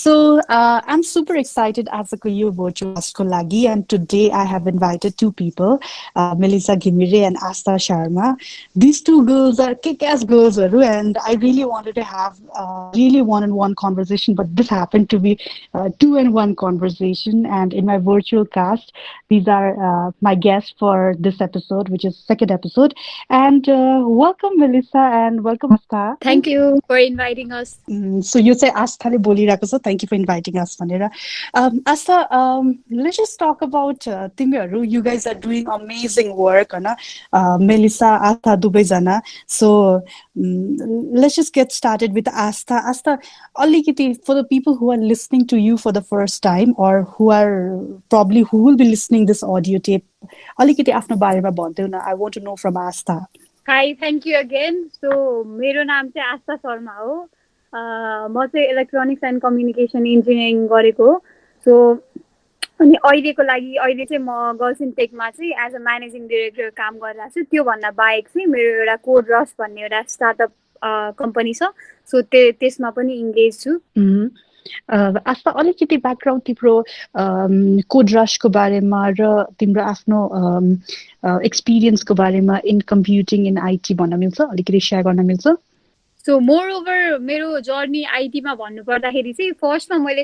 I'm super excited as a Kuyu virtual Lagi, and today I have invited two people, Melisha Ghimire and Astha Sharma. These two girls are kick-ass girls, and I really wanted to have really one-on-one conversation, but this happened to be two-in-one conversation. And in my virtual cast, these are my guests for this episode, which is second episode. And welcome, Melissa, and welcome, Astha. Thank you for inviting us. So you say Asthaले बोलिरहेको छ. Thank you for inviting us भनेर. Astha, let's just talk about तिमीहरू. You guys are doing amazing work, हैन? Melissa, Astha दुवैजना. So let's just get started with Astha. Astha, अलिकति for the people who are listening to you for the first time or who will be listening this audio tape, अलिकति आफ्नो बारेमा भन्देऊ न. I want to know from Astha. Hi, thank you again. So, मेरो नाम चाहिँ आस्था शर्मा हो. म चाहिँ इलेक्ट्रोनिक्स एन्ड कम्युनिकेसन इन्जिनियरिङ गरेको. सो अनि अहिले चाहिँ म गर्ल्स इन टेकमा चाहिँ एज अ म्यानेजिङ डिरेक्टर काम गरिरहेको छु. त्योभन्दा बाहेक चाहिँ मेरो एउटा कोड रस भन्ने एउटा स्टार्टअप कम्पनी छ. सो त्यसमा पनि इन्गेज छु. आस्था अलिकति ब्याकग्राउन्ड तिम्रो कोड रसको बारेमा र तिम्रो आफ्नो एक्सपिरियन्सको बारेमा इन कम्प्युटिङ इन आइटी भन्न मिल्छ? अलिकति सेयर गर्न मिल्छ? सो मोर ओभर मेरो जर्नी आइटीमा भन्नुपर्दाखेरि चाहिँ फर्स्टमा मैले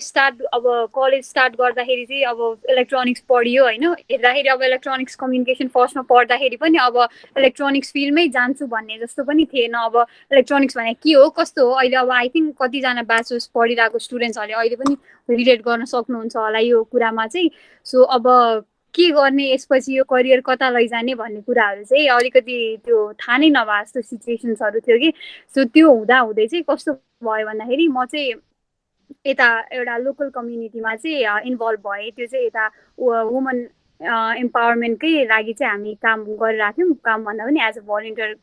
कलेज स्टार्ट गर्दाखेरि चाहिँ अब इलेक्ट्रोनिक्स पढियो होइन. हेर्दाखेरि अब इलेक्ट्रोनिक्स कम्युनिकेसन फर्स्टमा पढ्दाखेरि पनि अब इलेक्ट्रोनिक्स फिल्डमै जान्छु भन्ने जस्तो पनि थिएन. अब इलेक्ट्रोनिक्स भने के हो कस्तो हो अहिले अब आई थिङ्क कतिजना ब्याचलर्स पढिरहेको स्टुडेन्ट्सहरूले अहिले पनि रिलेट गर्न सक्नुहुन्छ होला यो कुरामा चाहिँ. सो अब के गर्ने यसपछि यो करियर कता लैजाने भन्ने कुराहरू चाहिँ अलिकति त्यो थाहा नै नभए जस्तो सिचुएसन्सहरू थियो कि. सो त्यो हुँदै चाहिँ कस्तो भयो भन्दाखेरि म चाहिँ यता एउटा लोकल कम्युनिटीमा चाहिँ इन्भल्भ भएँ. त्यो चाहिँ यता वुमन इम्पावरमेन्टकै लागि चाहिँ हामी काम गरिरहेको थियौँ. काम भन्दा पनि एज अ भलिन्टियर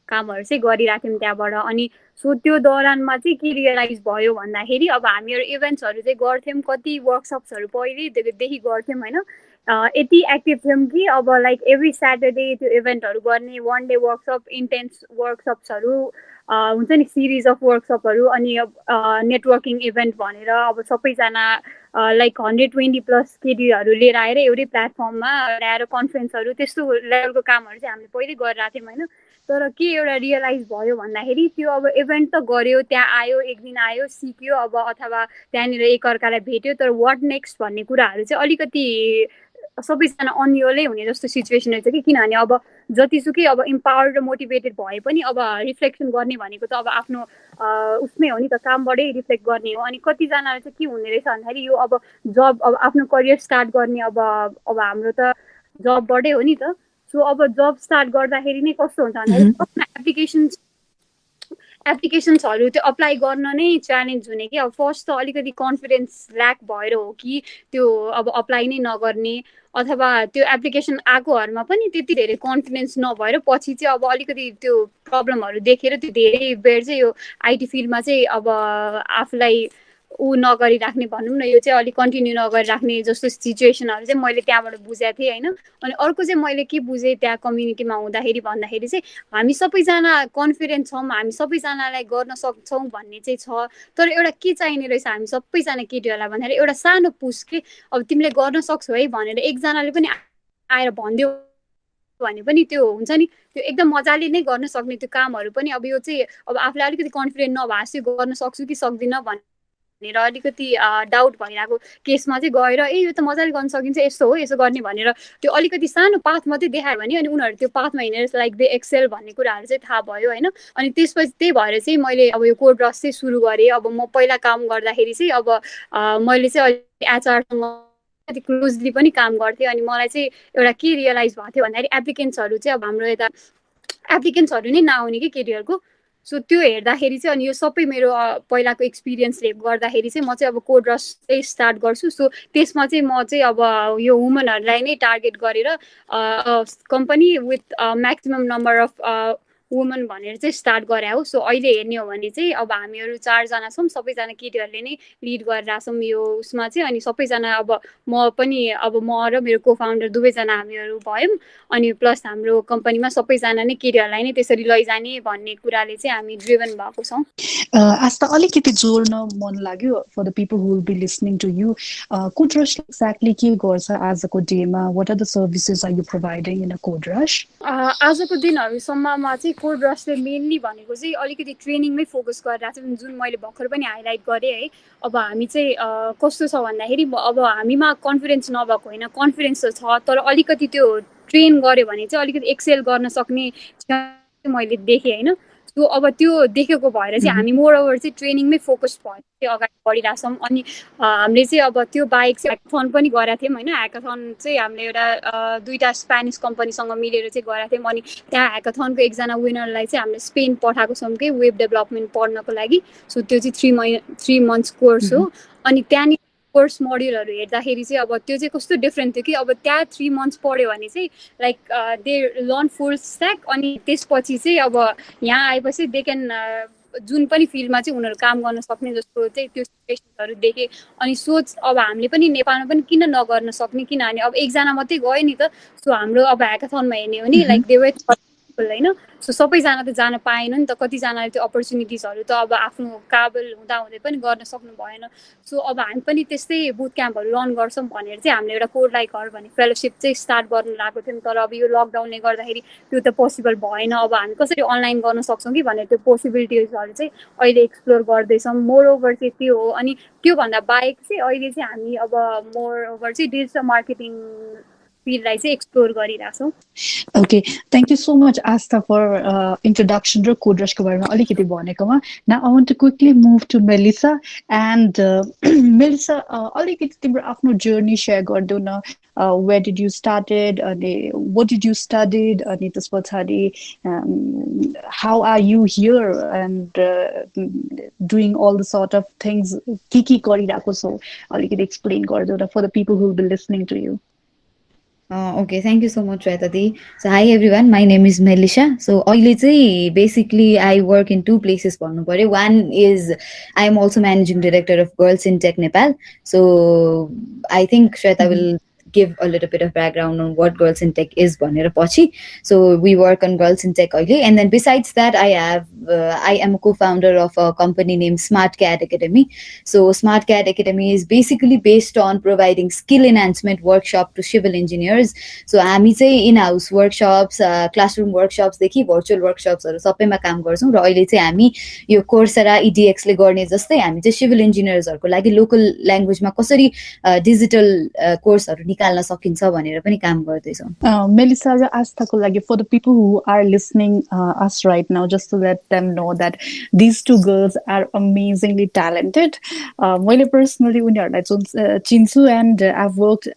कामहरू चाहिँ गरिरहेको थियौँ त्यहाँबाट. अनि सो त्यो दौरानमा चाहिँ के रियलाइज भयो भन्दाखेरि अब हामीहरू इभेन्ट्सहरू चाहिँ गर्थ्यौँ. कति वर्कसप्सहरू पहिलेदेखि गर्थ्यौँ होइन. यति एक्टिभ थियौँ कि अब लाइक एभ्री स्याटरडे त्यो इभेन्टहरू गर्ने, वान डे वर्कसप, इन्टेन्स वर्कसप्सहरू हुन्छ नि, सिरिज अफ वर्कसपहरू. अनि नेटवर्किङ इभेन्ट भनेर अब सबैजना लाइक 120+ केटीहरू लिएर आएर एउटै प्लेटफर्ममा ल्याएर कन्फरेन्सहरू त्यस्तो लेभलको कामहरू चाहिँ हामीले पहिले गरिरहेको थियौँ होइन. तर के एउटा रियलाइज भयो भन्दाखेरि त्यो अब इभेन्ट त गऱ्यो, त्यहाँ आयो, एक दिन आयो, सिक्यो अब अथवा त्यहाँनिर एकअर्कालाई भेट्यो, तर वाट नेक्स्ट भन्ने कुराहरू चाहिँ अलिकति सबैजना अन्यलै हुने जस्तो सिचुएसन रहेछ कि. किनभने अब जतिसुकै अब इम्पावर्ड र मोटिभेटेड भए पनि अब रिफ्लेक्सन गर्ने भनेको त अब आफ्नो उसमै हो नि त, कामबाटै रिफ्लेक्ट गर्ने हो. अनि कतिजनाले चाहिँ के हुने रहेछ भन्दाखेरि यो अब जब अब आफ्नो करियर स्टार्ट गर्ने अब हाम्रो त जबबाटै हो नि त. सो अब जब स्टार्ट गर्दाखेरि नै कस्तो हुन्छ भन्दाखेरि एप्लिकेसन्सहरू त्यो अप्लाई गर्न नै च्यालेन्ज हुने कि. अब फर्स्ट त अलिकति कन्फिडेन्स ल्याक भएर हो कि त्यो अब अप्लाई नै नगर्ने, अथवा त्यो एप्लिकेसन आएकोहरूमा पनि त्यति धेरै कन्फिडेन्स नभएर पछि चाहिँ अब अलिकति त्यो प्रब्लमहरू देखेर त्यो धेरै बेर चाहिँ यो आइटी फिल्डमा चाहिँ अब आफूलाई नगरिराख्ने भनौँ न, यो चाहिँ अलिक कन्टिन्यू नगरिराख्ने जस्तो सिचुएसनहरू चाहिँ मैले त्यहाँबाट बुझेको थिएँ होइन. अनि अर्को चाहिँ मैले के बुझेँ त्यहाँ कम्युनिटीमा हुँदाखेरि भन्दाखेरि चाहिँ हामी सबैजना कन्फिडेन्ट छौँ, हामी सबैजनालाई गर्न सक्छौँ भन्ने चाहिँ छ. तर एउटा के चाहिने रहेछ हामी सबैजना केटीहरूलाई भन्दाखेरि एउटा सानो पुस के, अब तिमीले गर्न सक्छौ है भनेर एकजनाले पनि आएर भनिदियो भने पनि त्यो हुन्छ नि, त्यो एकदम मजाले नै गर्न सक्ने त्यो कामहरू पनि. अब यो चाहिँ अब आफूलाई अलिकति कन्फिडेन्ट नभए चाहिँ गर्न सक्छु कि सक्दिनँ भनेर अलिकति डाउट भइरहेको केसमा चाहिँ गएर यो त मजाले गर्न सकिन्छ, यस्तो हो यसो गर्ने भनेर त्यो अलिकति सानो पाथ मात्रै देखायो भने अनि उनीहरू त्यो पाथमा हिँडेर लाइक दे एक्सेल भन्ने कुराहरू चाहिँ थाहा भयो होइन. अनि त्यसपछि त्यही भएर चाहिँ मैले अब यो कोड रस चाहिँ सुरु गरेँ. अब म पहिला काम गर्दाखेरि चाहिँ अब मैले चाहिँ एचआरसँग अलिकति क्लोजली पनि काम गर्थेँ. अनि मलाई चाहिँ एउटा के रियलाइज भएको थियो भन्दाखेरि एप्लिकेन्ट्सहरू चाहिँ अब हाम्रो यता एप्लिकेन्ट्सहरू नै नआउने कि केटीहरूको. सो त्यो हेर्दाखेरि चाहिँ अनि यो सबै मेरो पहिलाको एक्सपिरियन्सले गर्दाखेरि चाहिँ म चाहिँ अब कोड रस चाहिँ स्टार्ट गर्छु. सो त्यसमा चाहिँ म चाहिँ अब यो वुमनहरूलाई नै टार्गेट गरेर company with maximum number of woman भनेर चाहिँ स्टार्ट गरे हो। सो अहिले हेर्ने हो भने चाहिँ अब हामीहरू 4जना छौँ, सबैजना केटीहरूले नै लिड गरिरहेको छौँ यो उसमा चाहिँ। अनि सबैजना अब म पनि अब म र मेरो को फाउन्डर दुवैजना हामीहरू भयौँ। अनि प्लस हाम्रो कम्पनीमा सबैजना नै केटीहरूलाई नै त्यसरी लैजाने भन्ने कुराले चाहिँ हामी ड्रिभन भएको छौँ। आस्था अलिकति जोड्न मन लाग्यो for the people who will be listening to you. Code Rush exactly के गर्छ आजको डेमा? What are the services are you providing in a Code Rush? आजको दिनहरूसम्ममा चाहिँ कोड रसले मेनली भनेको चाहिँ अलिकति ट्रेनिङमै फोकस गरिरहेको छ, जुन मैले भर्खर पनि हाइलाइट गरेँ है। अब हामी चाहिँ कस्तो छ भन्दाखेरि अब हामीमा कन्फिडेन्स नभएको होइन, कन्फिडेन्स त छ, तर अलिकति त्यो ट्रेन गऱ्यो भने चाहिँ अलिकति एक्सेल गर्न सक्ने मैले देखेँ होइन। सो अब त्यो देखेको भएर चाहिँ हामी मोर ओभर चाहिँ ट्रेनिङमै फोकस भएर चाहिँ अगाडि बढिरहेछौँ। अनि हामीले चाहिँ अब त्यो बाहेक चाहिँ ह्याकाथन पनि गरेका थियौँ होइन। ह्याकाथन चाहिँ हामीले एउटा 2टा स्पेनिस कम्पनीसँग मिलेर चाहिँ गरेका थियौँ। अनि त्यहाँ ह्याकाथनको एकजना विनरलाई चाहिँ हामीले स्पेन पठाएको छौँ कि वेब डेभलपमेन्ट पढ्नको लागि। सो त्यो चाहिँ 3 मन्थ्स कोर्स हो। अनि त्यहाँनिर कोर्स मोड्युलहरू हेर्दाखेरि चाहिँ अब त्यो चाहिँ कस्तो डिफ्रेन्ट थियो कि अब त्यहाँ 3 मन्थ्स पढ्यो भने चाहिँ like they learn full stack. अनि त्यसपछि चाहिँ अब यहाँ आएपछि दे क्यान जुन पनि फिल्डमा चाहिँ उनीहरू काम गर्न सक्ने जस्तो चाहिँ त्यो सिचुएसनहरू देखेँ। अनि सोच अब हामीले पनि नेपालमा पनि किन नगर्न सक्ने, किनभने अब एकजना मात्रै गयो नि त। सो हाम्रो अब ह्याकाथनमा हेर्ने हो नि लाइक दे वर होइन। सो सबैजना त जान पाएन नि त, कतिजनाले त्यो अपर्च्युनिटिजहरू त अब आफ्नो काबल हुँदाहुँदै पनि गर्न सक्नु भएन। सो अब हामी पनि त्यस्तै बुट क्याम्पहरू रन गर्छौँ भनेर चाहिँ हामीले एउटा कोड लाइक घर भन्ने फेलोसिप चाहिँ स्टार्ट गर्नु लागेको थियौँ। तर अब यो लकडाउनले गर्दाखेरि त्यो त पोसिबल भएन। अब हामी कसरी अनलाइन गर्न सक्छौँ कि भनेर त्यो पोसिबिलिटिजहरू चाहिँ अहिले एक्सप्लोर गर्दैछौँ। मोर ओभर चाहिँ त्यो हो। अनि त्योभन्दा बाहेक चाहिँ अहिले चाहिँ हामी अब मोर ओभर चाहिँ डिजिटल मार्केटिङ फिल्डलाई चाहिँ एक्सप्लोर गरिरहेछौँ। Okay, thank you so much, Astha, for introduction to Code Rush को बारेमा अलिकति भनेकोमा. Now I want to quickly move to Melissa. And Melissa, अलिकति तिम्रो आफ्नो journey share गरिदेऊ न. Where did you started? What did you studied? अनि त्यस पछाडि how are you here and doing all the sort of things के गरिरहेको छौ? अलिकति explain गरिदेऊ न for the people who will be listening to you. Okay, thank you so much, Shweta. So, hi everyone, my name is Melisha. So, basically, I work in 2 places. One is I am also managing director of Girls in Tech Nepal. So, I think Shweta will give a little bit of background on what Girls in Tech is. So, we work on Girls in Tech oily. And then besides that, I am a co-founder of a company named Smart CAD Academy. So, Smart CAD Academy is basically based on providing skill enhancement workshop to civil engineers. So, हामी चाहिँ in-house workshops, classroom workshops देखि virtual workshops हरु सबैमा काम गर्छौं र अहिले चाहिँ हामी यो Coursera EDX ले गर्ने जस्तै हामी चाहिँ civil engineers हरुको लागि local language मा कसरी digital course हरु निकाल्न सकिन्छ भनेर पनि काम गर्दै छौं. Melissa र आस्थाको लागि, for the people who are listening us right now, just to let them know that these 2 girls are amazingly talented. मैले personally उनीहरुलाई चिन्छु and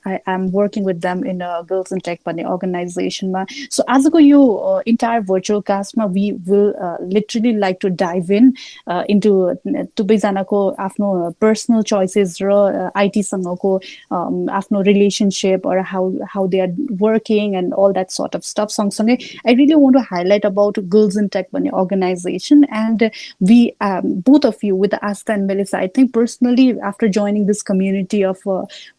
I am working with them in a Girls in Tech भन्ने organization मा. So आजको यो entire virtual cast मा we will literally like to dive in into दुवैजनाको आफ्नो personal choices र IT सँगको आफ्नो relationship or how they are working and all that sort of stuff. सँगसँगै I really want to highlight about Girls in Tech भन्ने organization, and we both of you with Astha and Melissa, I think personally after joining this community of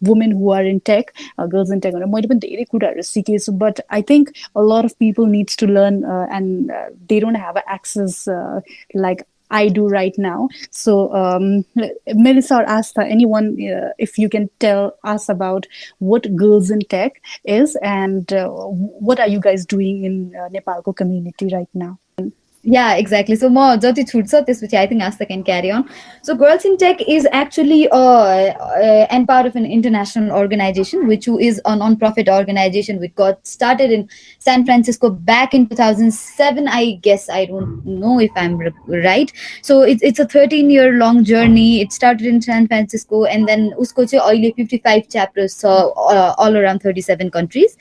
women who are in tech, Girls in Tech, मैले पनि धेरै कुराहरु सिकेछु, but I think a lot of people needs to learn and they don't have access like I do right now. So Melissa or Astha, anyone, if you can tell us about what Girls in Tech is and what are you guys doing in Nepalko community right now? Yeah, exactly. So, which I think Astha can carry on. So, Girls in Tech is actually and part of an international organization, which is a non-profit organization which got started in San Francisco back in 2007. I guess, I don't know if I'm right. So, it's a 13-year-long journey. It started in San Francisco, and then usko 55 chapters all around 37 countries.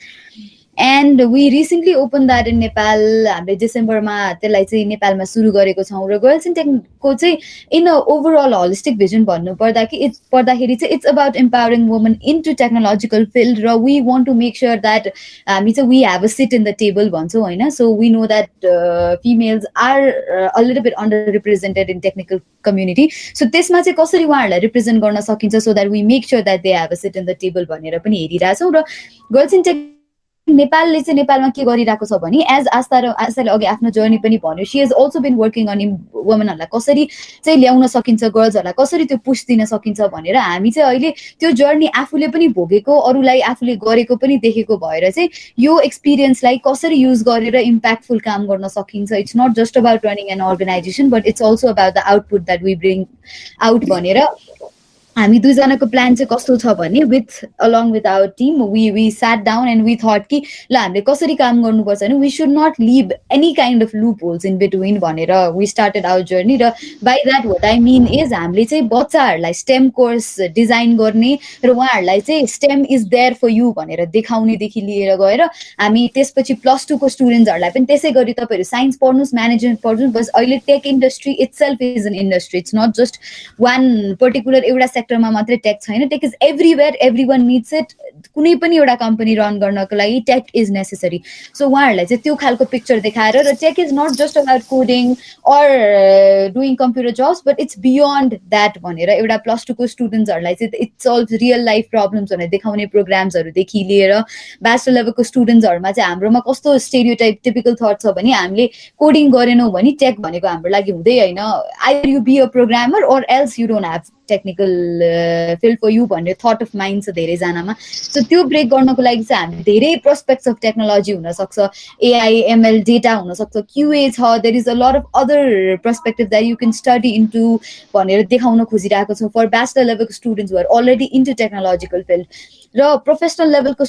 And we recently opened that in Nepal. हामीले डिसेम्बरमा त्यसलाई चाहिँ नेपालमा सुरु गरेको छौँ र girls in टेकको चाहिँ in a overall holistic vision भन्नुपर्दा कि पर्दाखेरि चाहिँ it's about empowering women into technological field र we want to make sure that हामी चाहिँ we have a seat in the table भन्छौँ होइन. So we know that females are a little bit underrepresented in technical community. So त्यसमा चाहिँ कसरी उहाँहरूलाई represent गर्न सकिन्छ so that we make sure that they have a seat in the table भनेर पनि हेरिरहेछौँ. र गर्ल्स इन टेक नेपालले चाहिँ नेपालमा के गरिरहेको छ भने एज आस्थाले अघि आफ्नो जर्नी पनि भन्यो, she has also been working on वुमेनहरूलाई कसरी चाहिँ ल्याउन सकिन्छ, गर्ल्सहरूलाई कसरी त्यो पुस दिन सकिन्छ भनेर हामी चाहिँ अहिले त्यो जर्नी आफूले पनि भोगेको, अरूलाई आफूले गरेको पनि देखेको भएर चाहिँ यो एक्सपिरियन्सलाई कसरी युज गरेर इम्प्याक्टफुल काम गर्न सकिन्छ. It's not just about running an organisation but it's also about the output that we bring out भनेर हामी दुईजनाको प्लान चाहिँ कस्तो छ भने with along with our team we sat down and we thought कि ल हामीले कसरी काम गर्नुपर्छ भने we should not leave any kind of loopholes in between भनेर वी स्टार्टेड आवर जर्नी. र by that what I mean is हामीले चाहिँ बच्चाहरूलाई स्टेम कोर्स डिजाइन गर्ने र उहाँहरूलाई चाहिँ STEM is there for you भनेर देखाउनेदेखि लिएर गएर हामी त्यसपछि +2 को स्टुडेन्ट्सहरूलाई पनि त्यसै गरी तपाईँहरू साइन्स पढ्नुहोस्, म्यानेजमेन्ट पढ्नुहोस्. बस अहिले tech industry itself is an industry. It's not just one particular एउटा सेक्टरमा मात्रै टेक छैन. Tech is everywhere, every one needs it. कुनै पनि एउटा कम्पनी रन गर्नको लागि टेक इज नेसेसरी. सो उहाँहरूलाई चाहिँ त्यो खालको पिक्चर देखाएर र tech is not just about coding or doing computer jobs but it's beyond that भनेर एउटा +2 को स्टुडेन्ट्सहरूलाई चाहिँ it solve real life problems भनेर देखाउने प्रोग्राम्सहरूदेखि लिएर ब्याचलर लेभलको स्टुडेन्ट्सहरूमा चाहिँ हाम्रोमा कस्तो स्टेरियोटाइप टिपिकल थट छ भने हामीले कोडिङ गरेनौँ भने टेक भनेको हाम्रो लागि हुँदै होइन. Either you be a programmer or else you don't have technical field for you भन्ने थट अफ माइन्ड छ धेरैजनामा. सो त्यो ब्रेक गर्नको लागि चाहिँ हामी धेरै प्रोस्पेक्ट्स अफ टेक्नोलोजी हुनसक्छ, एआई एमएल डेटा हुनसक्छ, क्युए छ, there is a lot of other perspective that you can study into भनेर देखाउन खोजिरहेको छौँ फर ब्याचलर लेभलको students were already into technological field. र प्रोफेसनल लेभलको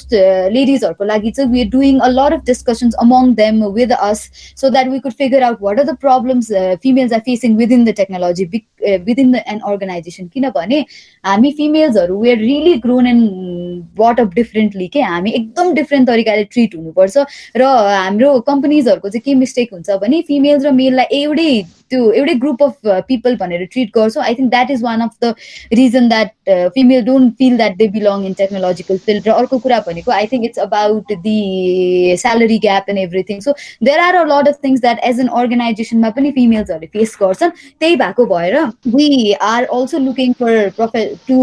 लेडिजहरूको लागि चाहिँ we are doing a lot of discussions among them with us so that we could figure out what are the problems females are facing within the technology within the an organization. किनभने हामी फिमेल्सहरू we are really grown and but up differently के हामी एकदम different तरिकाले treat हुनुपर्छ. र हाम्रो कम्पनीजहरूको चाहिँ के मिस्टेक हुन्छ भने फिमेल्स र मेललाई एउटै ग्रुप अफ पिपल भनेर ट्रिट गर्छौँ. I think that is one of the reason that female don't feel that they belong in technological field. र अर्को कुरा भनेको I think it's about the salary gap and everything. So there are a lot of things that as an अर्गनाइजेसनमा पनि फिमेल्सहरूले face गर्छन्. त्यही भएको भएर we are also looking for to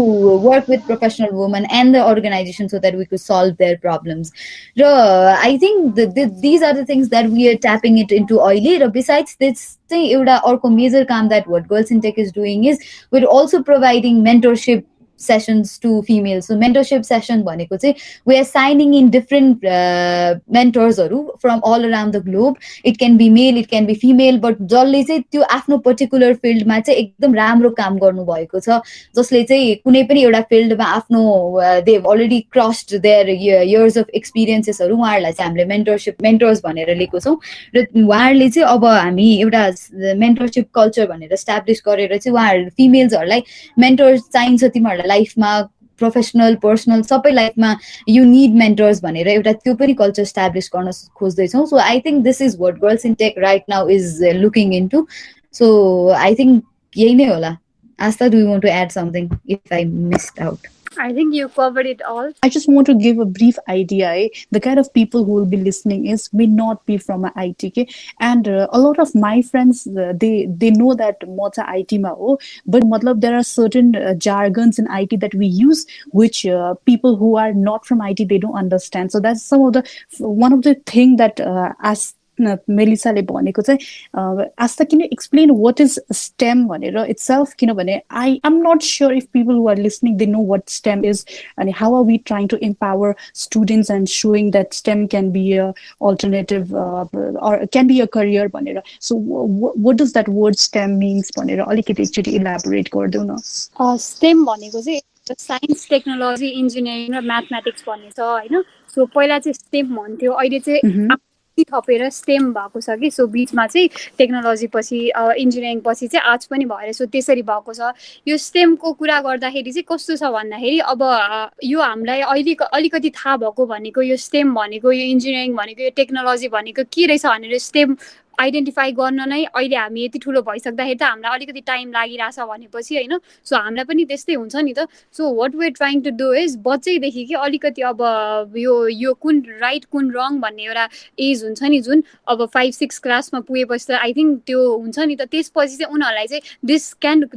work with professional women and the organization so that we could solve their problems. र I think these are the things that we are tapping it into अहिले. र besides this चाहिँ एउटा अर्को major काम that what girls in tech is doing is we are also providing mentorship sessions to females. So mentorship session भनेको चाहिँ we are signing in different mentors from all around the globe. It can be male, it can be female, but जसले चाहिँ त्यो आफ्नो particular फिल्डमा चाहिँ एकदम राम्रो काम गर्नु भएको छ, जसले चाहिँ कुनै पनि एउटा फिल्डमा आफ्नो they already crossed their years of एक्सपिरियन्सेसहरू उहाँहरूलाई चाहिँ हामीले मेन्टर्स भनेर लिएको छौँ. र उहाँहरूले चाहिँ अब हामी एउटा मेन्टरसिप कल्चर भनेर एस्टाब्लिस गरेर चाहिँ उहाँहरू फिमेल्सहरूलाई मेन्टर्स चाहिन्छ तिमीहरूलाई लाइफमा प्रोफेसनल पर्सनल सबै लाइफमा यु निड मेन्टर्स भनेर एउटा त्यो पनि कल्चर एस्टाब्लिस गर्न खोज्दैछौँ. So I think this is what girls in tech right now is looking into. So I think यही नै होला. Astha, do you want to add something if I missed out? I think you covered it all. I just want to give a brief idea. The kind of people who will be listening may not be from IT. And a lot of my friends, they know that mota IT ma ho, but matlab there are certain jargons in IT that we use, which people who are not from IT, they don't understand. So that's one of the thing that as मेलिसाले भनेको चाहिँ आस्था can you explain what is STEM भनेर itself किनभने I am not sure if people who are listening they know what STEM is and how are we trying to empower students and showing that STEM can be a alternative or can be a career भनेर. So what does that word STEM means भनेर अलिकति एकचोटि elaborate गरिदेऊ न. STEM भनेको चाहिँ science technology engineering र mathematics भन्ने छ होइन. सो पहिला चाहिँ STEM भन्थ्यो, अहिले चाहिँ पनि थपेर स्टेम भएको छ कि सो बिचमा चाहिँ टेक्नोलोजी पछि इन्जिनियरिङ पछि चाहिँ आर्ट्स पनि भएर सो त्यसरी भएको छ यो स्टेमको कुरा गर्दाखेरि चाहिँ कस्तो छ भन्दाखेरि अब यो हामीलाई अहिले अलिकति थाहा भएको भनेको यो स्टेम भनेको यो इन्जिनियरिङ भनेको यो टेक्नोलोजी भनेको के रहेछ भनेर स्टेम आइडेन्टिफाई गर्न नै अहिले हामी यति ठुलो भइसक्दाखेरि त हामीलाई अलिकति टाइम लागिरहेछ भनेपछि होइन सो हामीलाई पनि त्यस्तै हुन्छ नि त so what we're trying to do is बच्चैदेखि कि अलिकति अब यो कुन राइट कुन रङ भन्ने एउटा एज हुन्छ नि जुन अब 5-6 क्लासमा पुगेपछि त आई थिङ्क त्यो हुन्छ नि त त्यसपछि चाहिँ उनीहरूलाई चाहिँ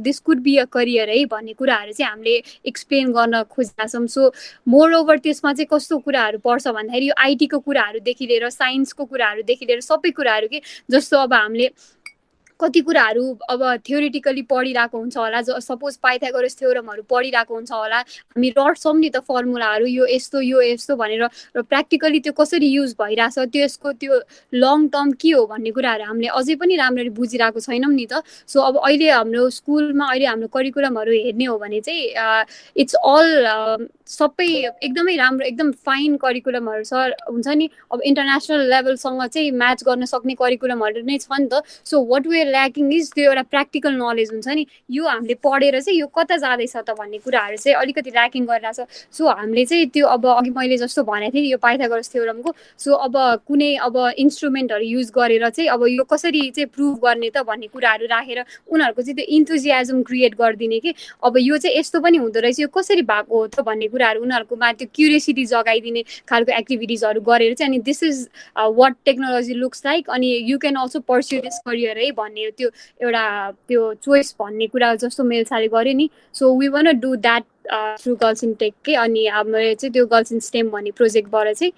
this could be a career है भन्ने कुराहरू चाहिँ हामीले एक्सप्लेन गर्न खोजिरहेको छौँ सो मोर ओभर त्यसमा चाहिँ कस्तो कुराहरू पर्छ भन्दाखेरि यो आइटीको कुराहरूदेखि लिएर साइन्सको कुराहरूदेखि लिएर सबै कुराहरू के जस्तो अब हामीले कति कुराहरू अब थ्योरिटिकली पढिरहेको हुन्छ होला सपोज पाइथागोरस थ्योरमहरू पढिरहेको हुन्छ होला हामी रट्छौँ नि त फर्मुलाहरू यो यस्तो भनेर र प्र्याक्टिकली त्यो कसरी युज भइरहेछ त्यसको त्यो लङ टर्म के हो भन्ने कुराहरू हामीले अझै पनि राम्ररी बुझिरहेको छैनौँ नि त सो अब अहिले हाम्रो स्कुलमा अहिले हाम्रो करिकुलमहरू हेर्ने हो भने चाहिँ इट्स अल सबै एकदमै राम्रो एकदम फाइन करिकुलमहरू छ हुन्छ नि अब इन्टरनेसनल लेभलसँग चाहिँ म्याच गर्न सक्ने करिकुलमहरू नै छ नि त so what we're lacking is त्यो एउटा प्र्याक्टिकल नलेज हुन्छ नि यो हामीले पढेर चाहिँ यो कता जाँदैछ त भन्ने कुराहरू चाहिँ अलिकति ल्याकिङ गरिरहेछ सो हामीले चाहिँ त्यो अब अघि मैले जस्तो भनेको थिएँ यो पाइथागोरस थ्योरमको सो अब कुनै अब इन्स्ट्रुमेन्टहरू युज गरेर चाहिँ अब यो कसरी चाहिँ प्रुभ गर्ने त भन्ने कुराहरू राखेर उनीहरूको चाहिँ त्यो इन्थुजियाजम क्रिएट गरिदिने कि अब यो चाहिँ यस्तो पनि हुँदो रहेछ यो कसरी भएको हो त भन्ने कुराहरू उनीहरूकोमा त्यो क्युरियोसिटी जगाइदिने खालको एक्टिभिटिजहरू गरेर चाहिँ अनि this is what technology looks like अनि you can also pursue this career है भन्ने त्यो एउटा त्यो चोइस भन्ने कुरा जस्तो मेलसाले गर्यो नि so we want do that through Girls in Tech के अनि हामीले चाहिँ त्यो गर्ल्स इन स्टेम भन्ने प्रोजेक्टबाट चाहिँ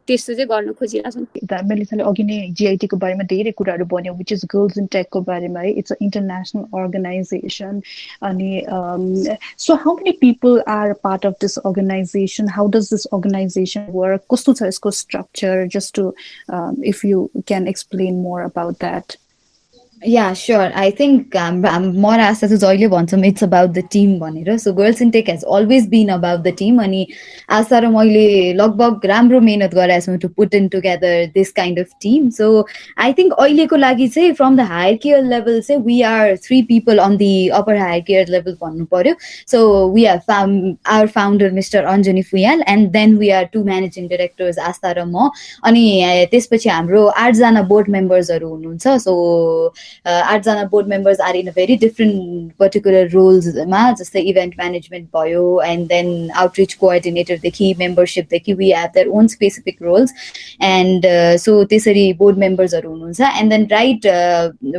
त्यस्तो चाहिँ गर्न खोजिरहेछौँ मेलिसाले अघि नै जिआइटीको बारेमा धेरै कुराहरू भन्यो विच इज गर्ल्स इन टेकको बारेमा है इट्स अ इन्टरनेसनल अर्गनाइजेसन अनि so how many people are part of this organisation how does this organisation work कस्तो छ यसको structure just to if you can explain more about that Yeah, sure. I think more Astha to joile bhaन्छौँ it's about the team भनेर. So Girls in Tech has always been about the team अनि Astha र मैले लगभग राम्रो मेहनत गरेको छौँ to put in together this kind of team. So I think अहिलेको लागि चाहिँ from the hierarchical level चाहिँ we are 3 people on the upper hierarchical level भन्नु पर्यो. So we have our founder Mr. Anjani Fuyal and then we are 2 managing directors Astha र म अनि त्यसपछि हाम्रो 8 जना board membersहरू हुनुहुन्छ. So 8 जना board members are in a very different particular roles मा जस्तै event management भयो and then outreach coordinator देखि membership देखि we have their own specific roles and so त्यसरी board members हरू हुनुहुन्छ and then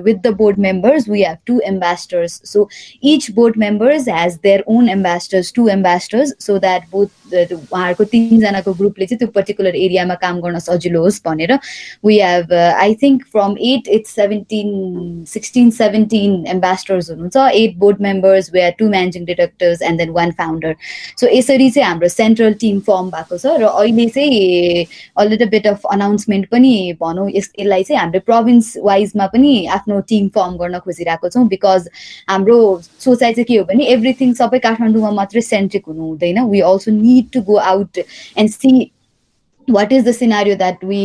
with the board members we have 2 ambassadors so each board members has their own ambassadors 2 ambassadors so that both उहाँहरुको 3 जनाको ग्रुपले चाहिँ त्यो particular एरियामा काम गर्न सजिलो होस् भनेर we have I think from 8 it's 16-17 ambassadors हुनुहुन्छ 8 board members we have 2 managing directors and then 1 founder so यसरी चाहिँ हाम्रो central team form भएको छ र अहिले चाहिँ a little bit of announcement पनि भनौं यसलाई चाहिँ हाम्रो province wise मा पनि आफ्नो team form गर्न खोजिरहेको छौं because हाम्रो सोचाइ चाहिँ के हो भने everything सबै काठमाडौँमा मात्रै centric हुनु हुँदैन we also need to go out and see what is the scenario that we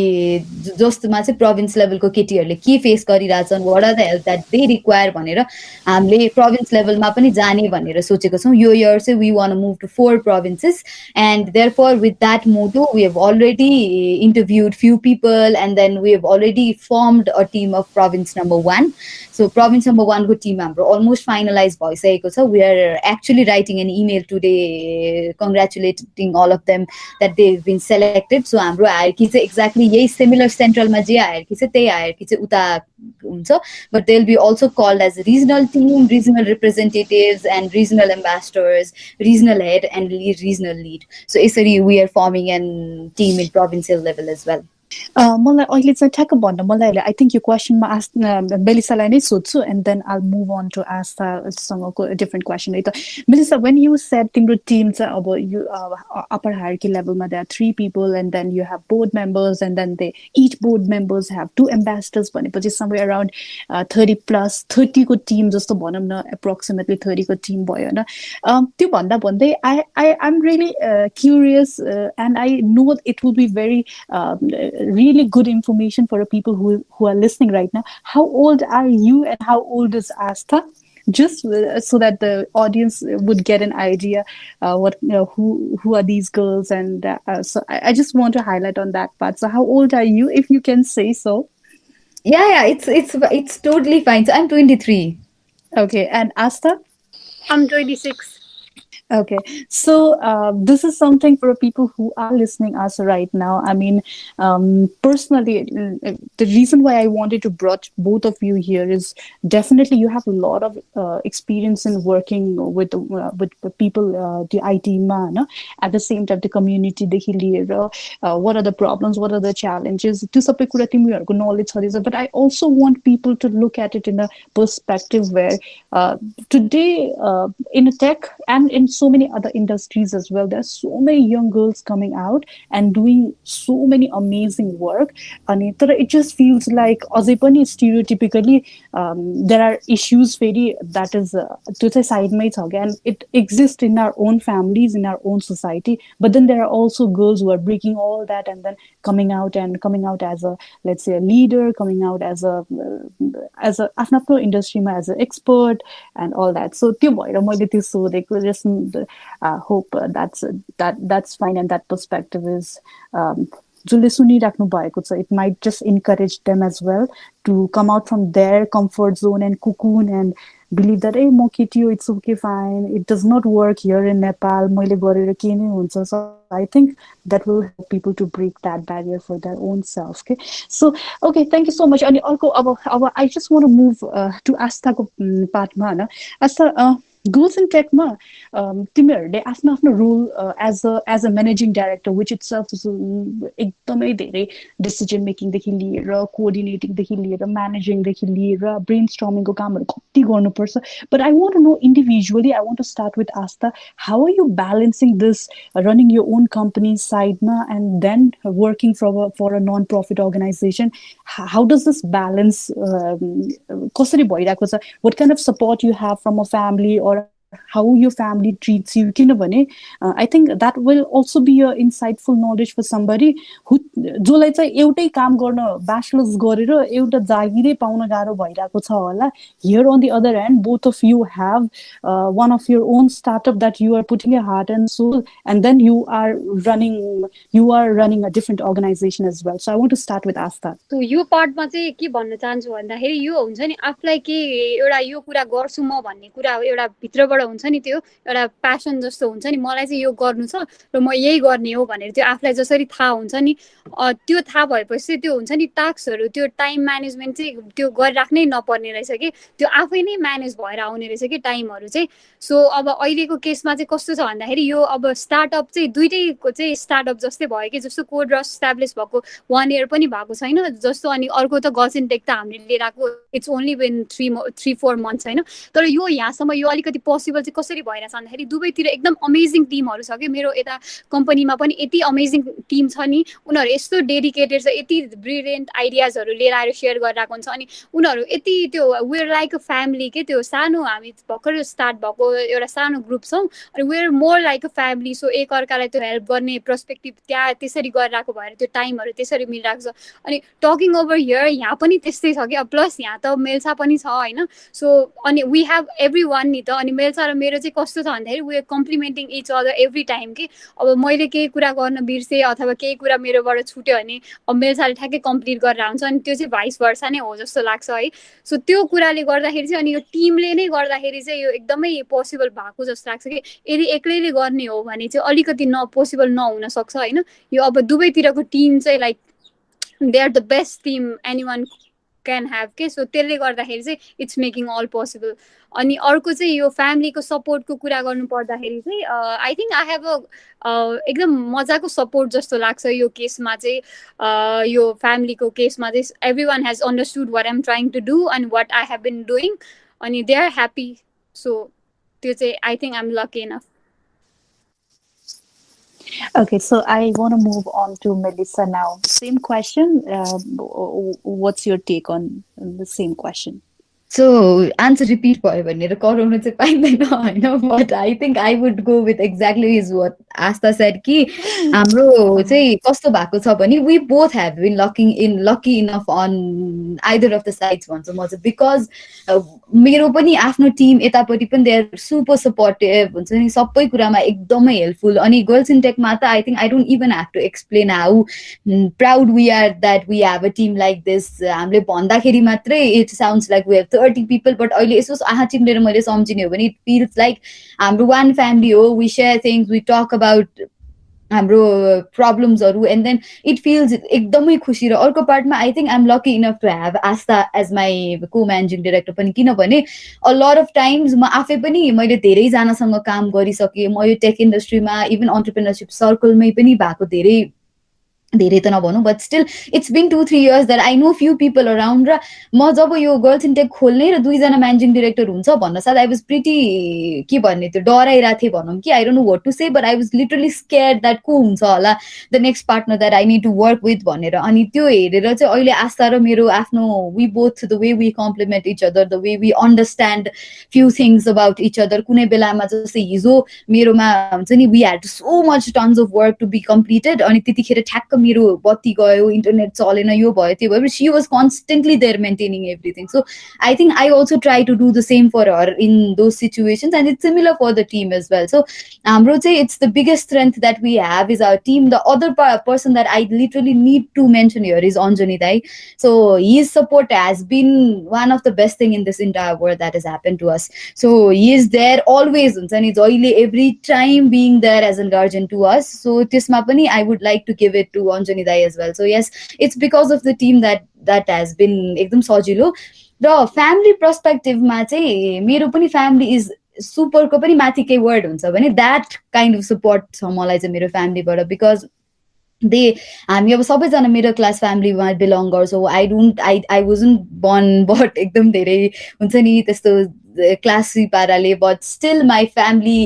जस्तोमा चाहिँ province level को केटीहरुले के face गरिराछन् what are the help that they require भनेर हामीले province level मा पनि जाने भनेर सोचेको छौं यो year चाहिँ we want to move to 4 provinces and therefore with that motto we have already interviewed few people and then we have already formed a team of province number 1 so province number 1 को team हाम्रो almost finalized भइसकेको छ we are actually writing an email today congratulating all of them that they've been selected so हाम्रो hierarchy चाहिँ exactly यही similar सेन्ट्रलमा जे hierarchy चाहिँ त्यही हायरकी चाहिँ उता हुन्छ but they will be also called as regional team regional representatives and regional ambassadors regional head and regional lead so यसरी we are forming an team in provincial level as well मलाई अहिले चाहिँ ठ्याक्क भन्न मलाई आई थिङ्क यो क्वेसनमा मेलिसालाई नै सोध्छु and then I move on to आस्थासँगको डिफ्रेन्ट क्वेसन है त मेलिसा वेन यु सेड तिम्रो टिम चाहिँ अब यु अप्पर हायरकी लेभलमा they are 3 people and then you have board members and then they each board members have 2 ambassadors भनेपछि somewhere around 30 को team जस्तो भनौँ न एप्रोक्सिमेटली 30 को टिम भयो होइन त्यो भन्दा भन्दै I am really curious and I know it will be very really good information for the people who are listening right now. How old are you and how old is Astha? Just so that the audience would get an idea what who are these girls, and so I just want to highlight on that part. So how old are you, if you can say so? Yeah, it's totally fine. So I'm 23. Okay, and Asta? I'm 26. Okay, so this is something for people who are listening us right now. I mean, personally, the reason why I wanted to brought both of you here is definitely you have a lot of experience in working with people, the IT man. At the same time, the community, देखि लिएर, what are the problems, what are the challenges? त्यो सबै कुरा तिमीहरूको knowledge छँदैछ. But I also want people to look at it in a perspective where today in tech and in so many other industries as well, there are so many young girls coming out and doing so many amazing work. And it just feels like अझै पनि stereotypically there are issues फेरि that is त्यो चाहिँ साइडमै छ क्या, and it exists in our own families, in our own society. But then there are also girls who are breaking all that and then coming out as a, let's say, a leader, coming out as a आफ्नो आफ्नो इन्डस्ट्रीमा as an expert and all that. So त्यो भएर मैले त्यो सोधेको, just hope that's fine, and that perspective is जसले सुनिराख्नु भएको छ, it might just encourage them as well to come out from their comfort zone and cocoon and believe that, hey, म केटी हो, it's okay, fine, it does not work here in Nepal, मैले गरेर के नै हुन्छ. So I think that will help people to break that barrier for their own self. Okay, so okay, thank you so much. अनि अर्को अब I just want to move to Asthaको पार्टमा हैन. Astha, girls in tech ma तिमीहरुले आफ्नो आफ्नो role as a managing director, which itself is एकदमै धेरै decision making देखि लिएर coordinating देखि लिएर managing देखि लिएर brainstorming को कामहरु कति गर्नुपर्छ. But I want to know individually, I want to start with Astha, how are you balancing this running your own company side ma and then working for a non-profit organization? How does this balance कसरी भइराको छ? What kind of support you have from a family or how your family treats you? किनभने I think that will also be a insightful knowledge for somebody who जसलाई चाहिँ एउटै काम गर्न bachelors गरेर एउटा जागिरै पाउन गाह्रो भइराको छ होला. Here on the other hand, both of you have one of your own startup that you are putting your heart and soul, and then you are running a different organization as well. So I want to start with Astha. So यो पार्टमा चाहिँ के भन्न चाहन्छु भन्दाखेरि यो हुन्छ नि, आफुलाई के एउटा यो कुरा गर्छु म भन्ने कुरा एउटा भित्रबाट हुन्छ नि, त्यो एउटा प्यासन जस्तो हुन्छ नि, मलाई चाहिँ यो गर्नु छ र म यही गर्ने हो भनेर त्यो आफुलाई जसरी थाहा हुन्छ नि, त्यो थाहा भएपछि त्यो हुन्छ नि टास्कहरु, त्यो टाइम म्यानेजमेन्ट चाहिँ त्यो गरिराख्नै नपर्ने रहेछ कि, त्यो आफै नै म्यानेज भएर आउने रहेछ कि टाइमहरु चाहिँ. सो अब अहिलेको केसमा चाहिँ कस्तो छ भन्दाखेरि यो अब स्टार्टअप चाहिँ दुईटैको चाहिँ स्टार्टअप जस्तै भयो कि, जस्तो कोड रस एस्टाब्लिश भएको 1 year पनि भएको छैन जस्तो, अनि अर्को त गर्ल्स इन टेक त हामीले लिएर आएको इट्स ओन्ली बिन 3-4 months हैन. तर यो यहाँसम्म यो अलिकति पोसिबल चाहिँ कसरी भइरहेछ भन्दाखेरि दुवैतिर एकदम अमेजिङ टिमहरु छ कि. मेरो यता कम्पनीमा पनि यति अमेजिङ टिम छ नि, उनीहरु यस्तो डेडिकेटेड छ, यति ब्रिलियन्ट आइडियाजहरु लिएर आएर शेयर गरिरहेको हुन्छ, अनि उनीहरु यति त्यो we are like a family के, त्यो सानो हामी भर्खर स्टार्ट भएको एउटा सानो ग्रुप छौं, अनि we are more like a family. So एक अर्कालाई त्यो हेल्प गर्ने पर्सपेक्टिभ त्यहाँ त्यसरी गरिरहेको भएर त्यो टाइमहरु त्यसरी मिलिरहेको छ. अनि टकिङ ओभर हियर यहाँ पनि त्यस्तै छ कि, प्लस यहाँ त मेल्सा पनि छ हैन. सो अनि वी हैव एभ्रीवन नि त, अनि मेल्सा र मेरो चाहिँ कस्तो छ भन्दाखेरि we are complimenting each other every time कि. अब मैले केही कुरा गर्न बिर्से अथवा केही कुरा मेरोबाट छुट्यो भने अब मेल्साले ठ्याक्कै कम्प्लिट गरेर हुन्छ, अनि त्यो चाहिँ भाइस भर्सा नै हो जस्तो लाग्छ है. सो त्यो कुराले गर्दाखेरि चाहिँ अनि यो टिमले नै गर्दाखेरि चाहिँ यो एकदमै पोसिबल भएको जस्तो लाग्छ कि. यदि एक्लैले गर्ने हो भने चाहिँ अलिकति पोसिबल नहुन सक्छ हैन. यो अब दुवैतिरको टिम चाहिँ like they are the best team anyone can have के. सो त्यसले गर्दाखेरि चाहिँ इट्स मेकिङ अल पोसिबल. अनि अर्को चाहिँ यो फ्यामिलीको सपोर्टको कुरा गर्नु पर्दाखेरि चाहिँ आई थिङ्क आई हेभ एकदम मजाको सपोर्ट जस्तो लाग्छ यो केसमा चाहिँ. यो फ्यामिलीको केसमा चाहिँ every one has understood what I'm trying to do and what I have been doing, अनि दे आर ह्याप्पी. सो त्यो चाहिँ I think I am lucky enough. Okay, so I want to move on to Melissa now. Same question. What's your take on the same question? So answer repeat भयो भनेर कराउन चाहिँ पाइँदैन होइन, but I think I would go with exactly is what Astha said कि हाम्रो चाहिँ कस्तो भएको छ भने we both have been lucky enough on either of the sides भन्छु म चाहिँ, because मेरो पनि आफ्नो टिम यतापट्टि पनि दे आर सुपर सपोर्टिभ हुन्छ नि, सबै कुरामा एकदमै हेल्पफुल। अनि गर्ल्स इन टेकमा त I think I don't even have to explain how proud we are that we have a team like this. हामीले भन्दाखेरि मात्रै it sounds like we have 30 people, but अहिले यसो आँखा चिम्लेर मैले सम्झिने हो भने इट फिल्स लाइक हाम्रो वान फ्यामिली हो। We share things, we talk about हाम्रो प्रब्लम्सहरू, एन्ड देन इट फिल्स एकदमै खुसी। र अर्को पार्टमा I think I'm lucky enough to have Astha as my co managing director पनि, किनभने अ लट अफ टाइम्स म आफै पनि मैले धेरैजनासँग काम गरिसकेँ। म यो टेक इन्डस्ट्रीमा इभन अन्टरप्रेनरसिप सर्कलमै पनि भएको धेरै त नभनौँ, but still it's been 2-3 years that I know few people around. र म जब यो गर्ल्स इन टेक खोल्ने र 2जना म्यानेजिङ डिरेक्टर हुन्छ भन्न साथ आई वाज प्रिटी के भन्ने त्यो डराइरहेको थिएँ भनौँ कि I don't know what to say, but I was literally scared that को हुन्छ होला the next partner that I need to work with भनेर। अनि त्यो हेरेर चाहिँ अहिले आस्था र मेरो आफ्नो we both the way we complement each other, the way we understand few things about each other. कुनै बेलामा जस्तै हिजो मेरोमा हुन्छ नि we had so much tons of work to be completed, अनि त्यतिखेर ठ्याक्क मेरो बत्ती गयो, इन्टरनेट चलेन, यो भयो त्यो भयो, she was constantly there maintaining everything. So I think I also try to do the same for her in those situations, and it's similar for the team as well. So हाम्रो चाहिँ it's the biggest strength that we have is our team. The other person that I literally need to mention here is Anjani दाई। So his support has been one of the best thing in this entire world that is happen to us. So he is there always हुन्छ नि, जहिले every time being there as an guardian to us. So त्यसमा पनि I would like to give it to Anjani दाई as well. So yes, it's because of the team that has been एकदम सजिलो। र family पर्सपेक्टिभमा चाहिँ मेरो पनि फ्यामिली इज सुपरको पनि माथि केही वर्ड हुन्छ भने द्याट काइन्ड अफ सपोर्ट छ मलाई चाहिँ मेरो फ्यामिलीबाट, बिकज हामी अब सबैजना मिडल क्लास फ्यामिलीमा बिलोङ गर्छौँ। आई वाजन्ट बर्न बट एकदम धेरै हुन्छ नि त्यस्तो क्लासी पाराले, but still my family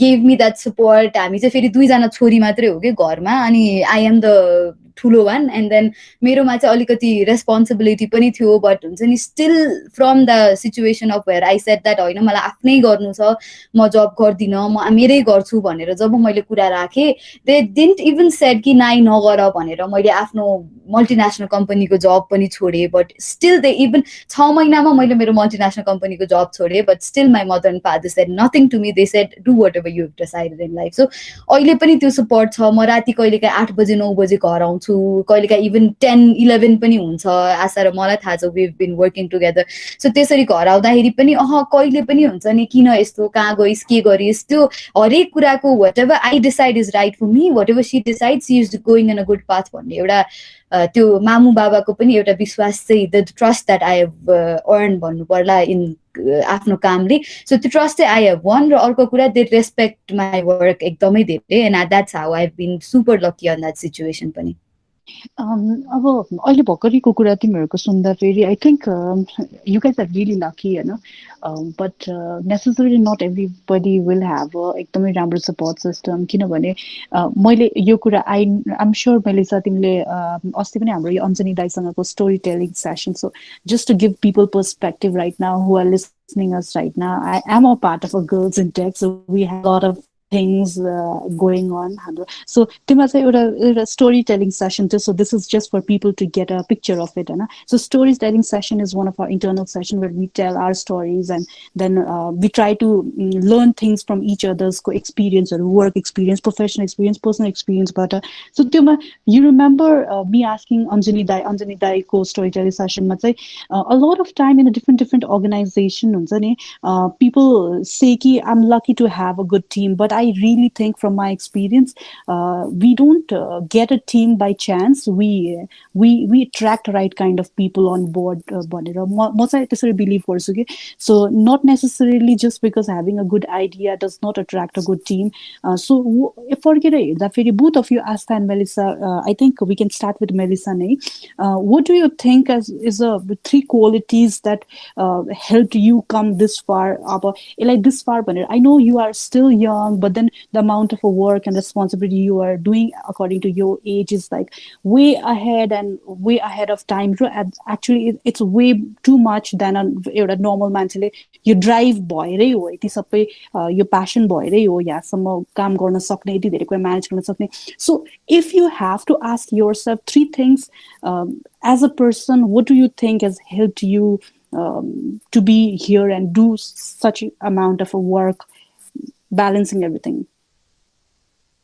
gave me that support. हामी चाहिँ फेरि 2जना छोरी मात्रै हो कि घरमा, अनि आई एम द ठुलो वान, एन्ड देन मेरोमा चाहिँ अलिकति रेस्पोन्सिबिलिटी पनि थियो, बट हुन्छ नि still from the situation of where I said that होइन मलाई आफ्नै गर्नु छ, म जब गर्दिनँ, म मेरै गर्छु भनेर जब मैले कुरा राखेँ, दे डिन्ट इभन सेड कि नाइ नगर भनेर। मैले आफ्नो मल्टिनेसनल कम्पनीको जब पनि छोडेँ, बट स्टिल दे इभन 6 महिनामा मैले मेरो मल्टिनेसनल कम्पनीको जब छोडेँ, but still my mother and father said nothing to me, they said do whatever you have decided in life. So अहिले पनि त्यो सपोर्ट छ। म राति कहिलेकाहीँ 8 बजे 9 बजे घर आउँछु, कहिलेकाहीँ इभन 10-11 पनि हुन्छ। आशा र मलाई थाहा छ, we have been working together. So त्यसरी घर आउँदाखेरि पनि कहिले पनि हुन्छ नि किन यस्तो, कहाँ गइस्, के गरिस्, त्यो हरेक कुराको whatever I decide is right for me, whatever she decide she is going in a good path भन्ने एउटा त्यो मामु बाबाको पनि एउटा विश्वास चाहिँ, the trust that I have earn भन्नु पर्ला इन आफ्नो कामले। सो त्यो ट्रस्ट चाहिँ आई हेभ वान। र अर्को कुरा दे रेस्पेक्ट माई वर्क एकदमै धेरै, and that's how I have been super lucky on that situation पनि। अब अहिले भर्खरैको कुरा तिमीहरूको सुन्दाखेरि I think you guys are really lucky होइन, but necessary not everybody will have एकदमै राम्रो सपोर्ट सिस्टम। किनभने मैले यो कुरा आइएम स्योर मेलिसा तिमीले अस्ति पनि हाम्रो यो अन्जनी दाईसँगको story telling session, so just to give people perspective right now who are listening us right now, I am a part of a girls in tech, so we have lot of things going on. So tima chai एउटा storytelling session too, so this is just for people to get a picture of it, and so storytelling session is one of our internal session where we tell our stories, and then we try to learn things from each other's experience or work experience, professional experience, personal experience. But so tima you remember me asking Anjani Dai ko storytelling session ma chai a lot of time in a different organization huncha ni, people say ki I'm lucky to have a good team, but I really think from my experience we don't get a team by chance. We attract right kind of people on board भनेर म चाहिँ त्यसरी believe गर्छु कि, so not necessarily just because having a good idea does not attract a good team. So फर्केर हेर्दाखेरि both of you, Astha and Melissa, I think we can start with Melissa नै. What do you think is a 3 qualities that helped you come this far? अब यसलाई this far भनेर, I know you are still young, but but then the amount of work and responsibility you are doing according to your age is like way ahead and way ahead of time. Actually it's way too much than a normal मान्छेले यो drive भएरै हो यति सबै यो passion भएरै हो यहाँसम्म काम गर्न सक्ने यति धेरै कुरा म्यानेज गर्न सक्ने. So if you have to ask yourself 3 things as a person, what do you think has helped you to be here and do such amount of work, balancing everything?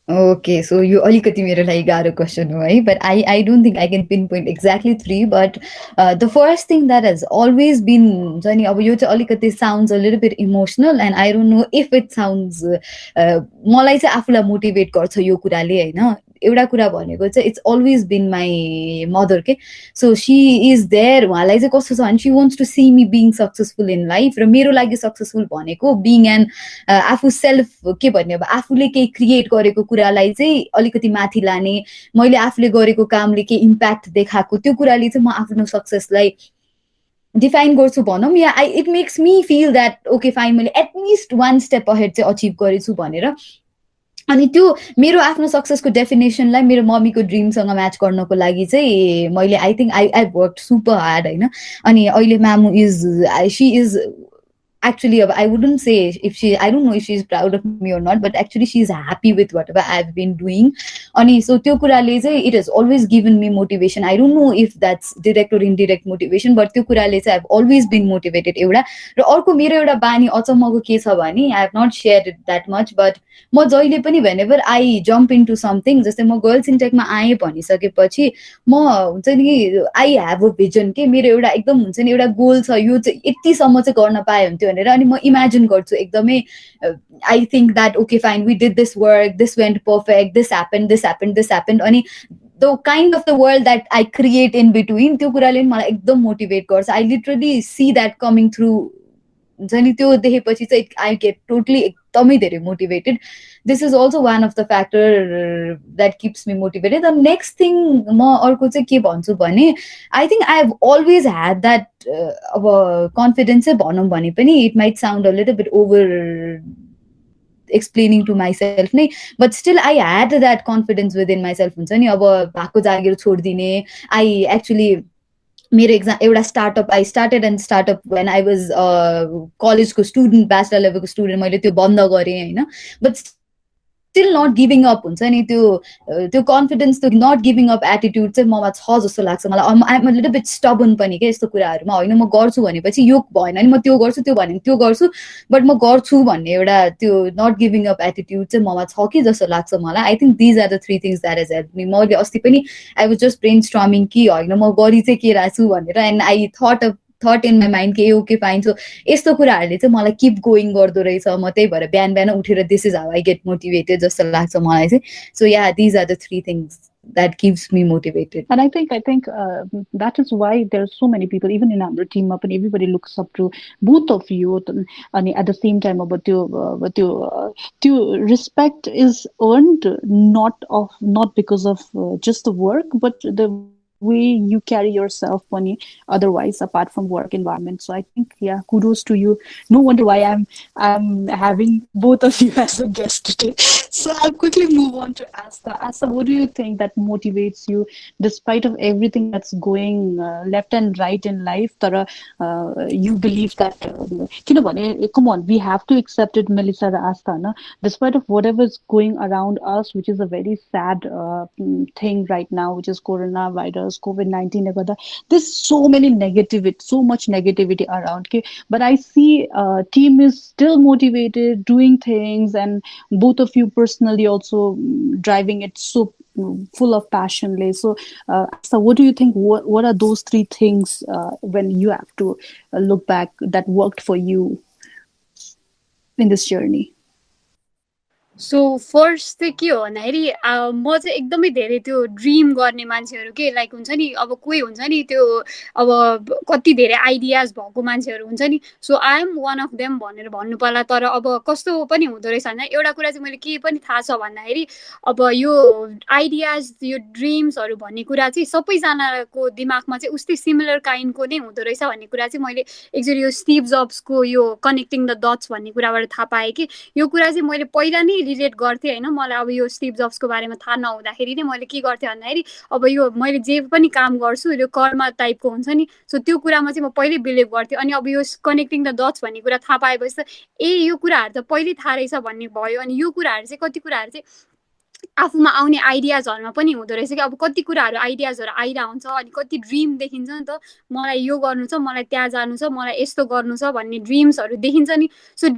Okay, so you alikati mero लागि गाह्रो question हो है, but I don't think I can pinpoint exactly 3, but the first thing that has always been हुन्छ नि अब यो चाहिँ अलिकति sounds a little bit emotional and I don't know if it sounds मलाई चाहिँ आफूलाई मोटिभेट गर्छ यो कुराले हैन. एउटा कुरा भनेको चाहिँ it's always been my mother के. So she is there. उहाँलाई चाहिँ कस्तो छ भने she wants to see me being successful in life. र मेरो लागि सक्सेसफुल भनेको बिङ एन्ड आफू सेल्फ के भन्ने अब आफूले केही क्रिएट गरेको कुरालाई चाहिँ अलिकति माथि लाने, मैले आफूले गरेको कामले केही इम्प्याक्ट देखाएको त्यो कुराले चाहिँ म आफ्नो सक्सेसलाई डिफाइन गर्छु भनौँ या it makes me feel that okay fine मैले एटलिस्ट 1 स्टेप अहेड चाहिँ अचिभ गरेछु भनेर. अनि त्यो मेरो आफ्नो सक्सेसको डेफिनेसनलाई मेरो मम्मीको ड्रिमसँग म्याच गर्नको लागि चाहिँ मैले I think I work super hard होइन. अनि अहिले मामु she is actually I wouldn't say if she, I don't know if she's proud of me or not, but actually she's happy with whatever I've been doing. Ani so त्यो कुराले चाहिँ it has always given me motivation. I don't know if that's direct or indirect motivation, but त्यो कुराले चाहिँ I've always been motivated एउटा. र अर्को मेरो एउटा बानी अचम्मको के छ भने I have not shared it that much, but म जहिले पनि whenever I jump into something, जस्तै म गर्ल्स इन्टेकमा आएँ भनिसकेपछि म हुन्छ नि I have a vision के मेरो एउटा एकदम हुन्छ नि एउटा गोल छ यो चाहिँ यतिसम्म चाहिँ गर्न पाए हुन्थ्यो भनेर. अनि म इमेजिन गर्छु एकदमै. I think that okay fine we did this work, this went perfect, this happened अनि the kind of the world that I create in between त्यो कुराले मलाई एकदम मोटिभेट गर्छ. I literally see that coming through हुन्छ नि. त्यो देखेपछि चाहिँ आई गेट टोटली एकदमै धेरै motivated. This is also one of the factor that kips me motivated. The next thing म अर्को चाहिँ के भन्छु भने I think I have always had that अब कन्फिडेन्स चाहिँ भनौँ भने पनि it might sound a little beet over explaining to myself नै, but still I had that confidence within myself हुन्छ नि. अब भएको जागिर छोडिदिने I actually मेरो एउटा startup I started and startup when I was कलेजको स्टुडेन्ट, ब्याचलर लेभलको स्टुडेन्ट, मैले त्यो बन्द गरेँ होइन. But still not giving up हुन्छ नि. त्यो कन्फिडेन्स, त्यो नट गिभिङ अप एटिट्युड चाहिँ ममा छ जस्तो लाग्छ मलाई. I'm a little beet stubborn पनि क्या यस्तो कुराहरूमा होइन. म गर्छु भनेपछि यो भएन नि म त्यो गर्छु, त्यो भने त्यो गर्छु, बट म गर्छु भन्ने एउटा त्यो नट गिभिङ अप एटिट्युड चाहिँ ममा छ कि जस्तो लाग्छ मलाई. I think these are the 3 things that has help me. मैले अस्ति पनि I was just brainstorming कि होइन म गरी चाहिँ के राख्छु भनेर. And I thought in my mind के ओके फाइन. सो यस्तो कुराहरूले चाहिँ मलाई किप गोइङ गर्दो रहेछ. म त्यही भएर बिहान बिहान उठेर this is how I get motivated जस्तो लाग्छ मलाई चाहिँ. सो या these are the 3 things that keeps me motivated. And I think that is why there are so many people even in our team up and everybody looks up to both of you. And at the same time about your respect is earned not because of just the work, but the way you carry yourself funny otherwise apart from work environment. So I think yeah, kudos to you. No wonder why I'm having both of you as a guest today. So I'll quickly move on to Astha. Astha, what do you think that motivates you despite of everything that's going left and right in life? Tara, you believe that come on, we have to accept it, Melissa and Astha, na? Despite of whatever is going around us, which is a very sad thing right now, which is coronavirus, COVID-19, there's so much negativity around. Okay? But I see team is still motivated, doing things, and both of you personally also driving it so full of passion. So what do you think? What are those 3 things when you have to look back that worked for you in this journey? So first चाहिँ के हो भन्दाखेरि म चाहिँ एकदमै धेरै त्यो dream गर्ने मान्छेहरू के लाइक हुन्छ नि. अब कोही हुन्छ नि त्यो अब कति धेरै आइडियाज भएको मान्छेहरू हुन्छ नि. So I am one of them भनेर भन्नु पर्ला. तर अब कस्तो पनि हुँदो रहेछ होइन. एउटा कुरा चाहिँ मैले के पनि थाहा छ भन्दाखेरि अब यो आइडियाज यो ड्रिम्सहरू भन्ने कुरा चाहिँ सबैजनाको दिमागमा चाहिँ उस्तै सिमिलर काइन्डको नै हुँदो रहेछ भन्ने कुरा चाहिँ मैले एकचोटि यो स्टिभ जब्सको यो कनेक्टिङ द डट्स भन्ने कुराबाट थाहा पाएँ कि यो कुरा चाहिँ मैले पहिला नै रिलेट गर्थेँ होइन। मलाई अब यो स्टिभ जब्सको बारेमा थाहा नहुँदाखेरि नै मैले के गर्थेँ भन्दाखेरि अब यो मैले जे पनि काम गर्छु यो कर्म टाइपको हुन्छ नि, सो त्यो कुरामा चाहिँ म पहिल्यै बिलिभ गर्थेँ। अनि अब यो कनेक्टिङ द डट्स भन्ने कुरा थाहा पाएपछि त यो कुराहरू त पहिल्यै थाहा रहेछ भन्ने भयो। अनि यो कुराहरू चाहिँ कति कुराहरू चाहिँ आफूमा आउने आइडियाजहरूमा पनि हुँदो रहेछ कि अब कति कुराहरू आइडियाजहरू आइरहेको हुन्छ अनि कति ड्रिम देखिन्छ नि त, मलाई यो गर्नु छ, मलाई त्यहाँ जानु छ, मलाई यस्तो गर्नु छ भन्ने ड्रिम्सहरू देखिन्छ नि। सो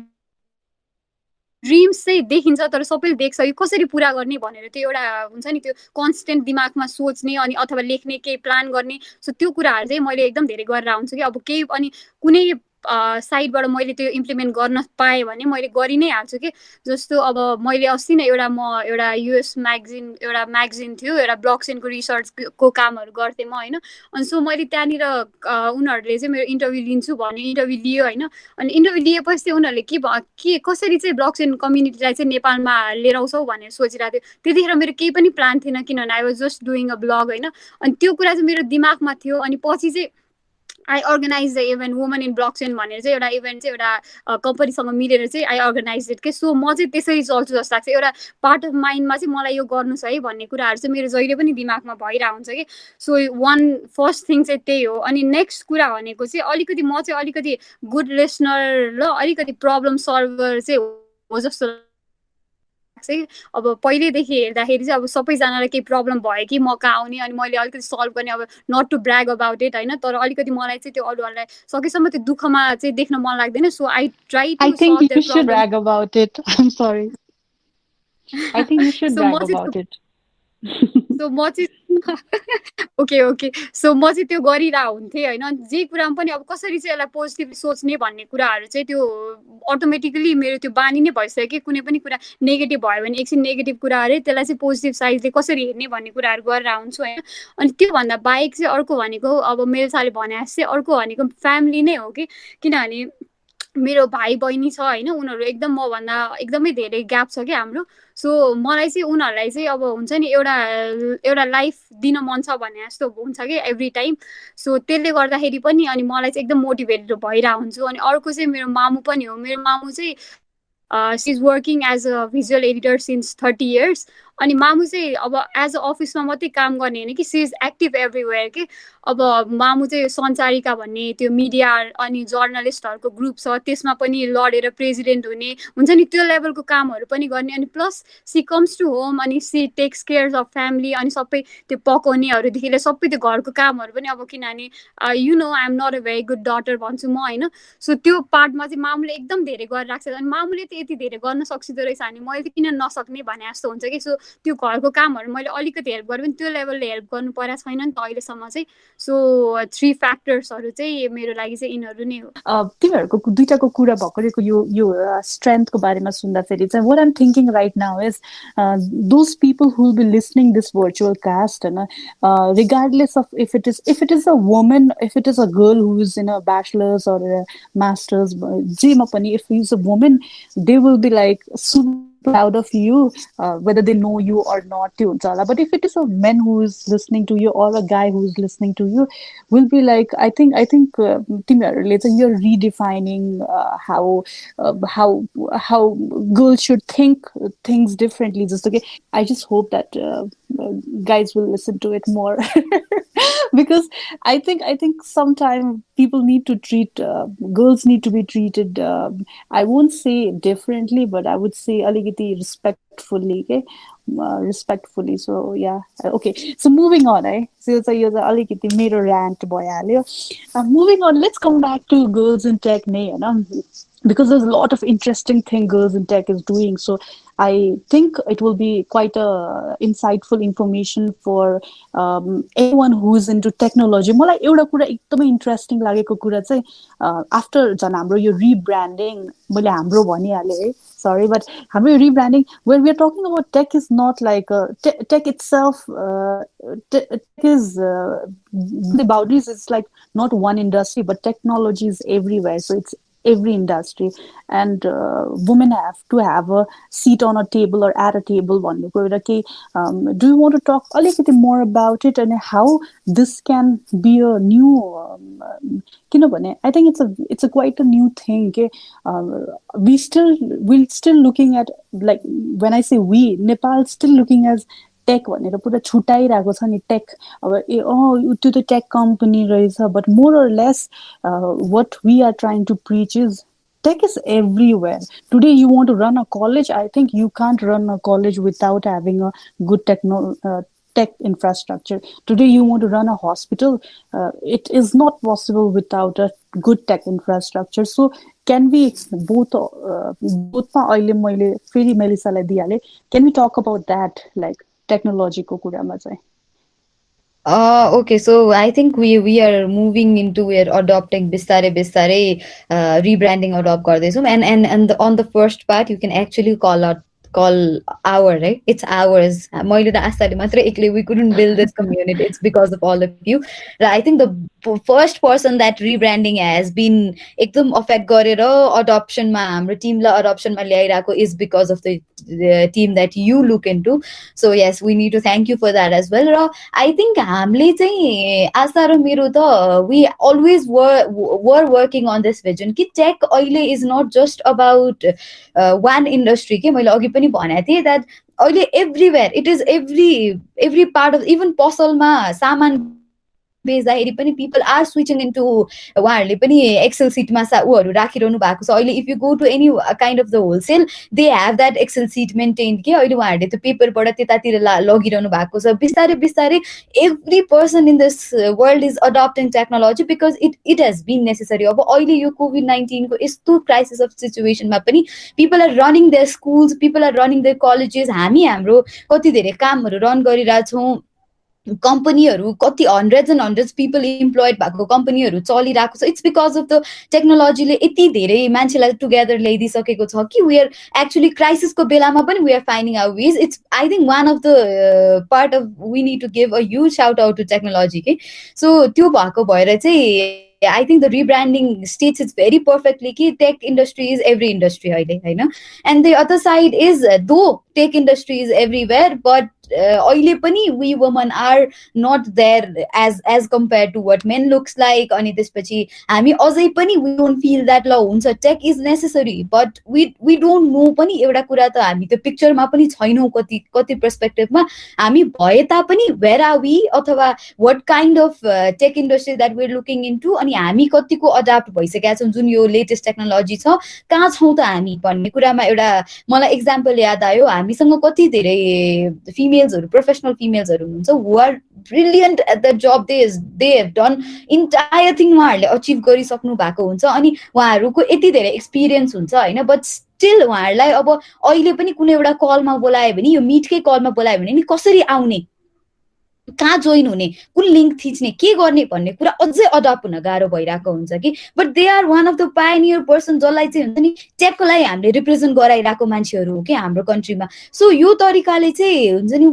ड्रिम्स चाहिँ देखिन्छ तर सबैले देख्छ यो कसरी पुरा गर्ने भनेर त्यो एउटा हुन्छ नि त्यो कन्सटेन्ट दिमागमा सोच्ने अनि अथवा लेख्ने केही प्लान गर्ने। सो त्यो कुराहरू चाहिँ मैले एकदम धेरै गरेर आउँछु कि अब केही अनि कुनै साइडबाट मैले त्यो इम्प्लिमेन्ट गर्न पाएँ भने मैले गरि नै हाल्छु कि। जस्तो अब मैले अस्ति नै एउटा युएस म्यागजिन थियो, एउटा ब्लकचेनको रिसर्चको कामहरू गर्थेँ म होइन। अनि सो मैले त्यहाँनिर उनीहरूले चाहिँ मेरो इन्टरभ्यू लिन्छु भने इन्टरभ्यू लियो होइन। अनि इन्टरभ्यू लिएपछि चाहिँ उनीहरूले के कसरी चाहिँ ब्लकचेन कम्युनिटीलाई चाहिँ नेपालमा लिएर आउँछौ भनेर सोचिरहेको थियो। त्यतिखेर मेरो केही पनि प्लान थिएन किनभने I was just doing a blog होइन। अनि त्यो कुरा चाहिँ मेरो दिमागमा थियो। अनि पछि चाहिँ I organise the event woman in blockchain भनेर चाहिँ एउटा इभेन्ट चाहिँ एउटा कम्पनीसँग मिलेर चाहिँ आई अर्गनाइज इट के। सो म चाहिँ त्यसरी चल्छु जस्तो लाग्छ। एउटा पार्ट अफ माइन्डमा चाहिँ मलाई यो गर्नु छ है भन्ने कुराहरू चाहिँ मेरो जहिले पनि दिमागमा भइरहेको हुन्छ कि। सो फर्स्ट थिङ चाहिँ त्यही हो। अनि नेक्स्ट कुरा भनेको चाहिँ अलिकति म चाहिँ अलिकति गुड लिसनर र अलिकति प्रब्लम सल्भर चाहिँ हो जस्तो चाहिँ अब पहिल्यैदेखि हेर्दाखेरि चाहिँ अब सबैजनालाई केही प्रब्लम भयो कि म कहाँ आउने अनि मैले अलिकति सल्भ गर्ने, अब नट टु ब्र्याग अबाउट इट होइन। तर अलिकति मलाई चाहिँ त्यो अरूहरूलाई सकेसम्म त्यो दुःखमा चाहिँ देख्न मन लाग्दैन। So I try to solve their problem. brag about it. I'm sorry. I think you should brag about it. So म चाहिँ ओके सो म चाहिँ त्यो गरिरहेको हुन्थेँ होइन। जे कुरामा पनि अब कसरी चाहिँ यसलाई पोजिटिभली सोच्ने भन्ने कुराहरू चाहिँ त्यो अटोमेटिकली मेरो त्यो बानी नै भइसक्यो कि कुनै पनि कुरा नेगेटिभ भयो भने एकछिन नेगेटिभ कुरा अरे त्यसलाई चाहिँ पोजिटिभ साइडले कसरी हेर्ने भन्ने कुराहरू गरेर हुन्छु होइन। अनि त्योभन्दा बाहेक चाहिँ अर्को भनेको अब मेलिसाले भने जस्तै अर्को भनेको फ्यामिली नै हो कि। किनभने मेरो भाइ बहिनी छ होइन, उनीहरू एकदम मभन्दा एकदमै धेरै ग्याप छ कि हाम्रो। सो मलाई चाहिँ उनीहरूलाई चाहिँ अब हुन्छ नि एउटा लाइफ दिन मन छ भने जस्तो हुन्छ कि एभ्री टाइम। सो त्यसले गर्दाखेरि पनि अनि मलाई चाहिँ एकदम मोटिभेटेड भइरहेको हुन्छु। अनि अर्को चाहिँ मेरो मामु पनि हो। मेरो मामु चाहिँ she is working as a visual editor since 30 years। अनि मामु चाहिँ अब एज अ अफिसमा मात्रै काम गर्ने होइन कि सी इज एक्टिभ एभ्रिवेयर कि। अब मामु चाहिँ सञ्चारिका भन्ने त्यो मिडिया अनि जर्नलिस्टहरूको ग्रुप छ त्यसमा पनि लडेर प्रेसिडेन्ट हुने हुन्छ नि, त्यो लेभलको कामहरू पनि गर्ने। अनि plus she comes to home अनि she takes care of family अनि सबै त्यो पकाउनेहरूदेखि लिएर सबै त्यो घरको कामहरू पनि अब किनभने you know I am not a very good daughter भन्छु म होइन। सो त्यो पार्टमा चाहिँ मामुले एकदम धेरै गरिरहेको छ। अनि मामुले त यति धेरै गर्न सक्सिँदो रहेछ भने मैले त किन नसक्ने भने जस्तो हुन्छ कि। सो त्यो घरको कामहरू मैले अलिकति हेल्प गरेँ पनि त्यो लेभलले हेल्प गर्नु परेको छैन नि त अहिलेसम्म चाहिँ। सो 3 फ्याक्टर्सहरू चाहिँ मेरो लागि चाहिँ यिनीहरू नै हो। तिमीहरूको दुईटाको कुरा भर्खरको यो स्ट्रेन्थको बारेमा सुन्दाखेरि चाहिँ what I'm thinking right now is those people who will be listening this virtual cast and regardless of if it is a woman, if it is a girl who is in a bachelor's or a master's, if he's a woman, they will be like super proud of you, whether they know you or not. But if it is a man who is listening to you or a guy who is listening to you, will be like, I think you're redefining how girls should think things differently. I just hope that guys will listen to it more. Because I think sometimes people need to treat girls need to be treated, I won't say differently, but I would say aligiti respectfully. Okay, respectfully. So yeah, okay, so moving on, so yo aligiti mero rant bhayahalyo. Moving on, let's come back to girls in tech because there's a lot of interesting thing girls in tech is doing. So I think it will be quite a insightful information for anyone who is into technology. मलाई एउटा कुरा एकदमै interesting लागेको कुरा चाहिँ after झन् हाम्रो यो रिब्रान्डिङ, मैले हाम्रो भनिहालेँ है, sorry, but हाम्रो rebranding, when we are talking about tech, is not like tech itself. Tech is the boundaries. It's like not one industry, but technology is everywhere. So it's every industry, and women have to have a seat on a table or at a table. Do you want to talk a little more about it and how this can be a new I think it's a quite a new thing. Okay? We're still looking at, like, when I say we, Nepal still looking as tech भनेर पुरा छुटाइरहेको छ नि tech अब त्यो त tech company रहेछ but more or less what we are trying to preach is tech is everywhere. Today you want to run a college, I think you can't run a college without having a good tech infrastructure. Today you want to run a hospital, it is not possible without a good tech infrastructure. So can we both अहिले मैले फेरि मेलिसालाई दिइहालेँ, can we talk about that, like technology को कुरामा चाहिँ? Okay, so I think we are moving into, we are adopting bistare rebranding adopt गर्दैछौँ, and on the first part you can actually call our, right? It's ours. मैले र आस्थाले मात्रै एक्लै, we couldn't build this community. It's because of all of you. I think the first person that rebranding has been एकदम affect गरेर adoption मा, हाम्रो टिमलाई adoption मा ल्याइरहेको is because of the team that you look into. So yes, we need to thank you for that as well. र I think हामीले चाहिँ आस्था र मेरो त we always were working on this vision कि tech अहिले is not just about one industry के मैले अघि पनि भनेको थिएँ that अहिले everywhere, it is every part of, even पसलमा सामान बेच्दाखेरि पनि people are switching into, उहाँहरूले पनि एक्सेल सिटमा ऊहरू राखिरहनु भएको छ अहिले. If you go to any kind of the wholesale, they have that Excel sheet maintain के अहिले उहाँहरूले त्यो पेपरबाट त्यतातिर लगिरहनु भएको छ. बिस्तारै बिस्तारै every person in this world is adapting technology because it has been necessary. अब अहिले यो COVID-19 को यस्तो क्राइसिस अफ सिचुएसनमा पनि people are running their schools, people are running their colleges. हामी हाम्रो कति धेरै कामहरू रन गरिरहेछौँ, कम्पनीहरू कति hundreds and hundreds people employed भएको कम्पनीहरू चलिरहेको छ. इट्स बिकज अफ द टेक्नोलोजीले यति धेरै मान्छेलाई टुगेदर ल्याइदिइसकेको छ कि वी आर एक्चुली क्राइसिसको बेलामा पनि we are finding our ways. It's I think one of the part of we need to give a huge shout out to technology के. सो त्यो भएको भएर चाहिँ I think the rebranding states it very perfectly कि tech industry is every industry अहिले हैन. And the other side is though tech industry is everywhere but अहिले पनि we women are not there as compared to what men looks like. अनि त्यसपछि हामी अझै पनि we don't feel that ल हुन्छ tech is necessary but we don't know पनि एउटा कुरा त हामी त्यो पिक्चरमा पनि छैनौँ कति पर्सपेक्टिभमा हामी भए तापनि where are we अथवा what kind of tech industry that we're looking into अनि हामी कतिको अडाप्ट भइसकेका छौँ जुन यो लेटेस्ट टेक्नोलोजी छ, कहाँ छौँ त हामी भन्ने कुरामा एउटा मलाई एक्जाम्पल याद आयो. हामीसँग कति धेरै फिमेल्सहरू, प्रोफेसनल फिमेल्सहरू हुनुहुन्छ who are brilliant at the job they have done entire thing उहाँहरूले अचिभ गरिसक्नु भएको हुन्छ अनि उहाँहरूको यति धेरै एक्सपिरियन्स हुन्छ होइन. बट स्टिल उहाँहरूलाई अब अहिले पनि कुनै एउटा कलमा बोलायो भने, यो मिटकै कलमा बोलायो भने नि कसरी आउने, कहाँ जोइन हुने, कुन लिङ्क थिच्ने, के गर्ने भन्ने कुरा अझै अडप्ट हुन गाह्रो भइरहेको हुन्छ कि. But they are one of the pioneer person जसलाई चाहिँ हुन्छ नि टेकको लागि हामीले रिप्रेजेन्ट गराइरहेको मान्छेहरू हो कि हाम्रो कन्ट्रीमा. सो यो तरिकाले चाहिँ हुन्छ नि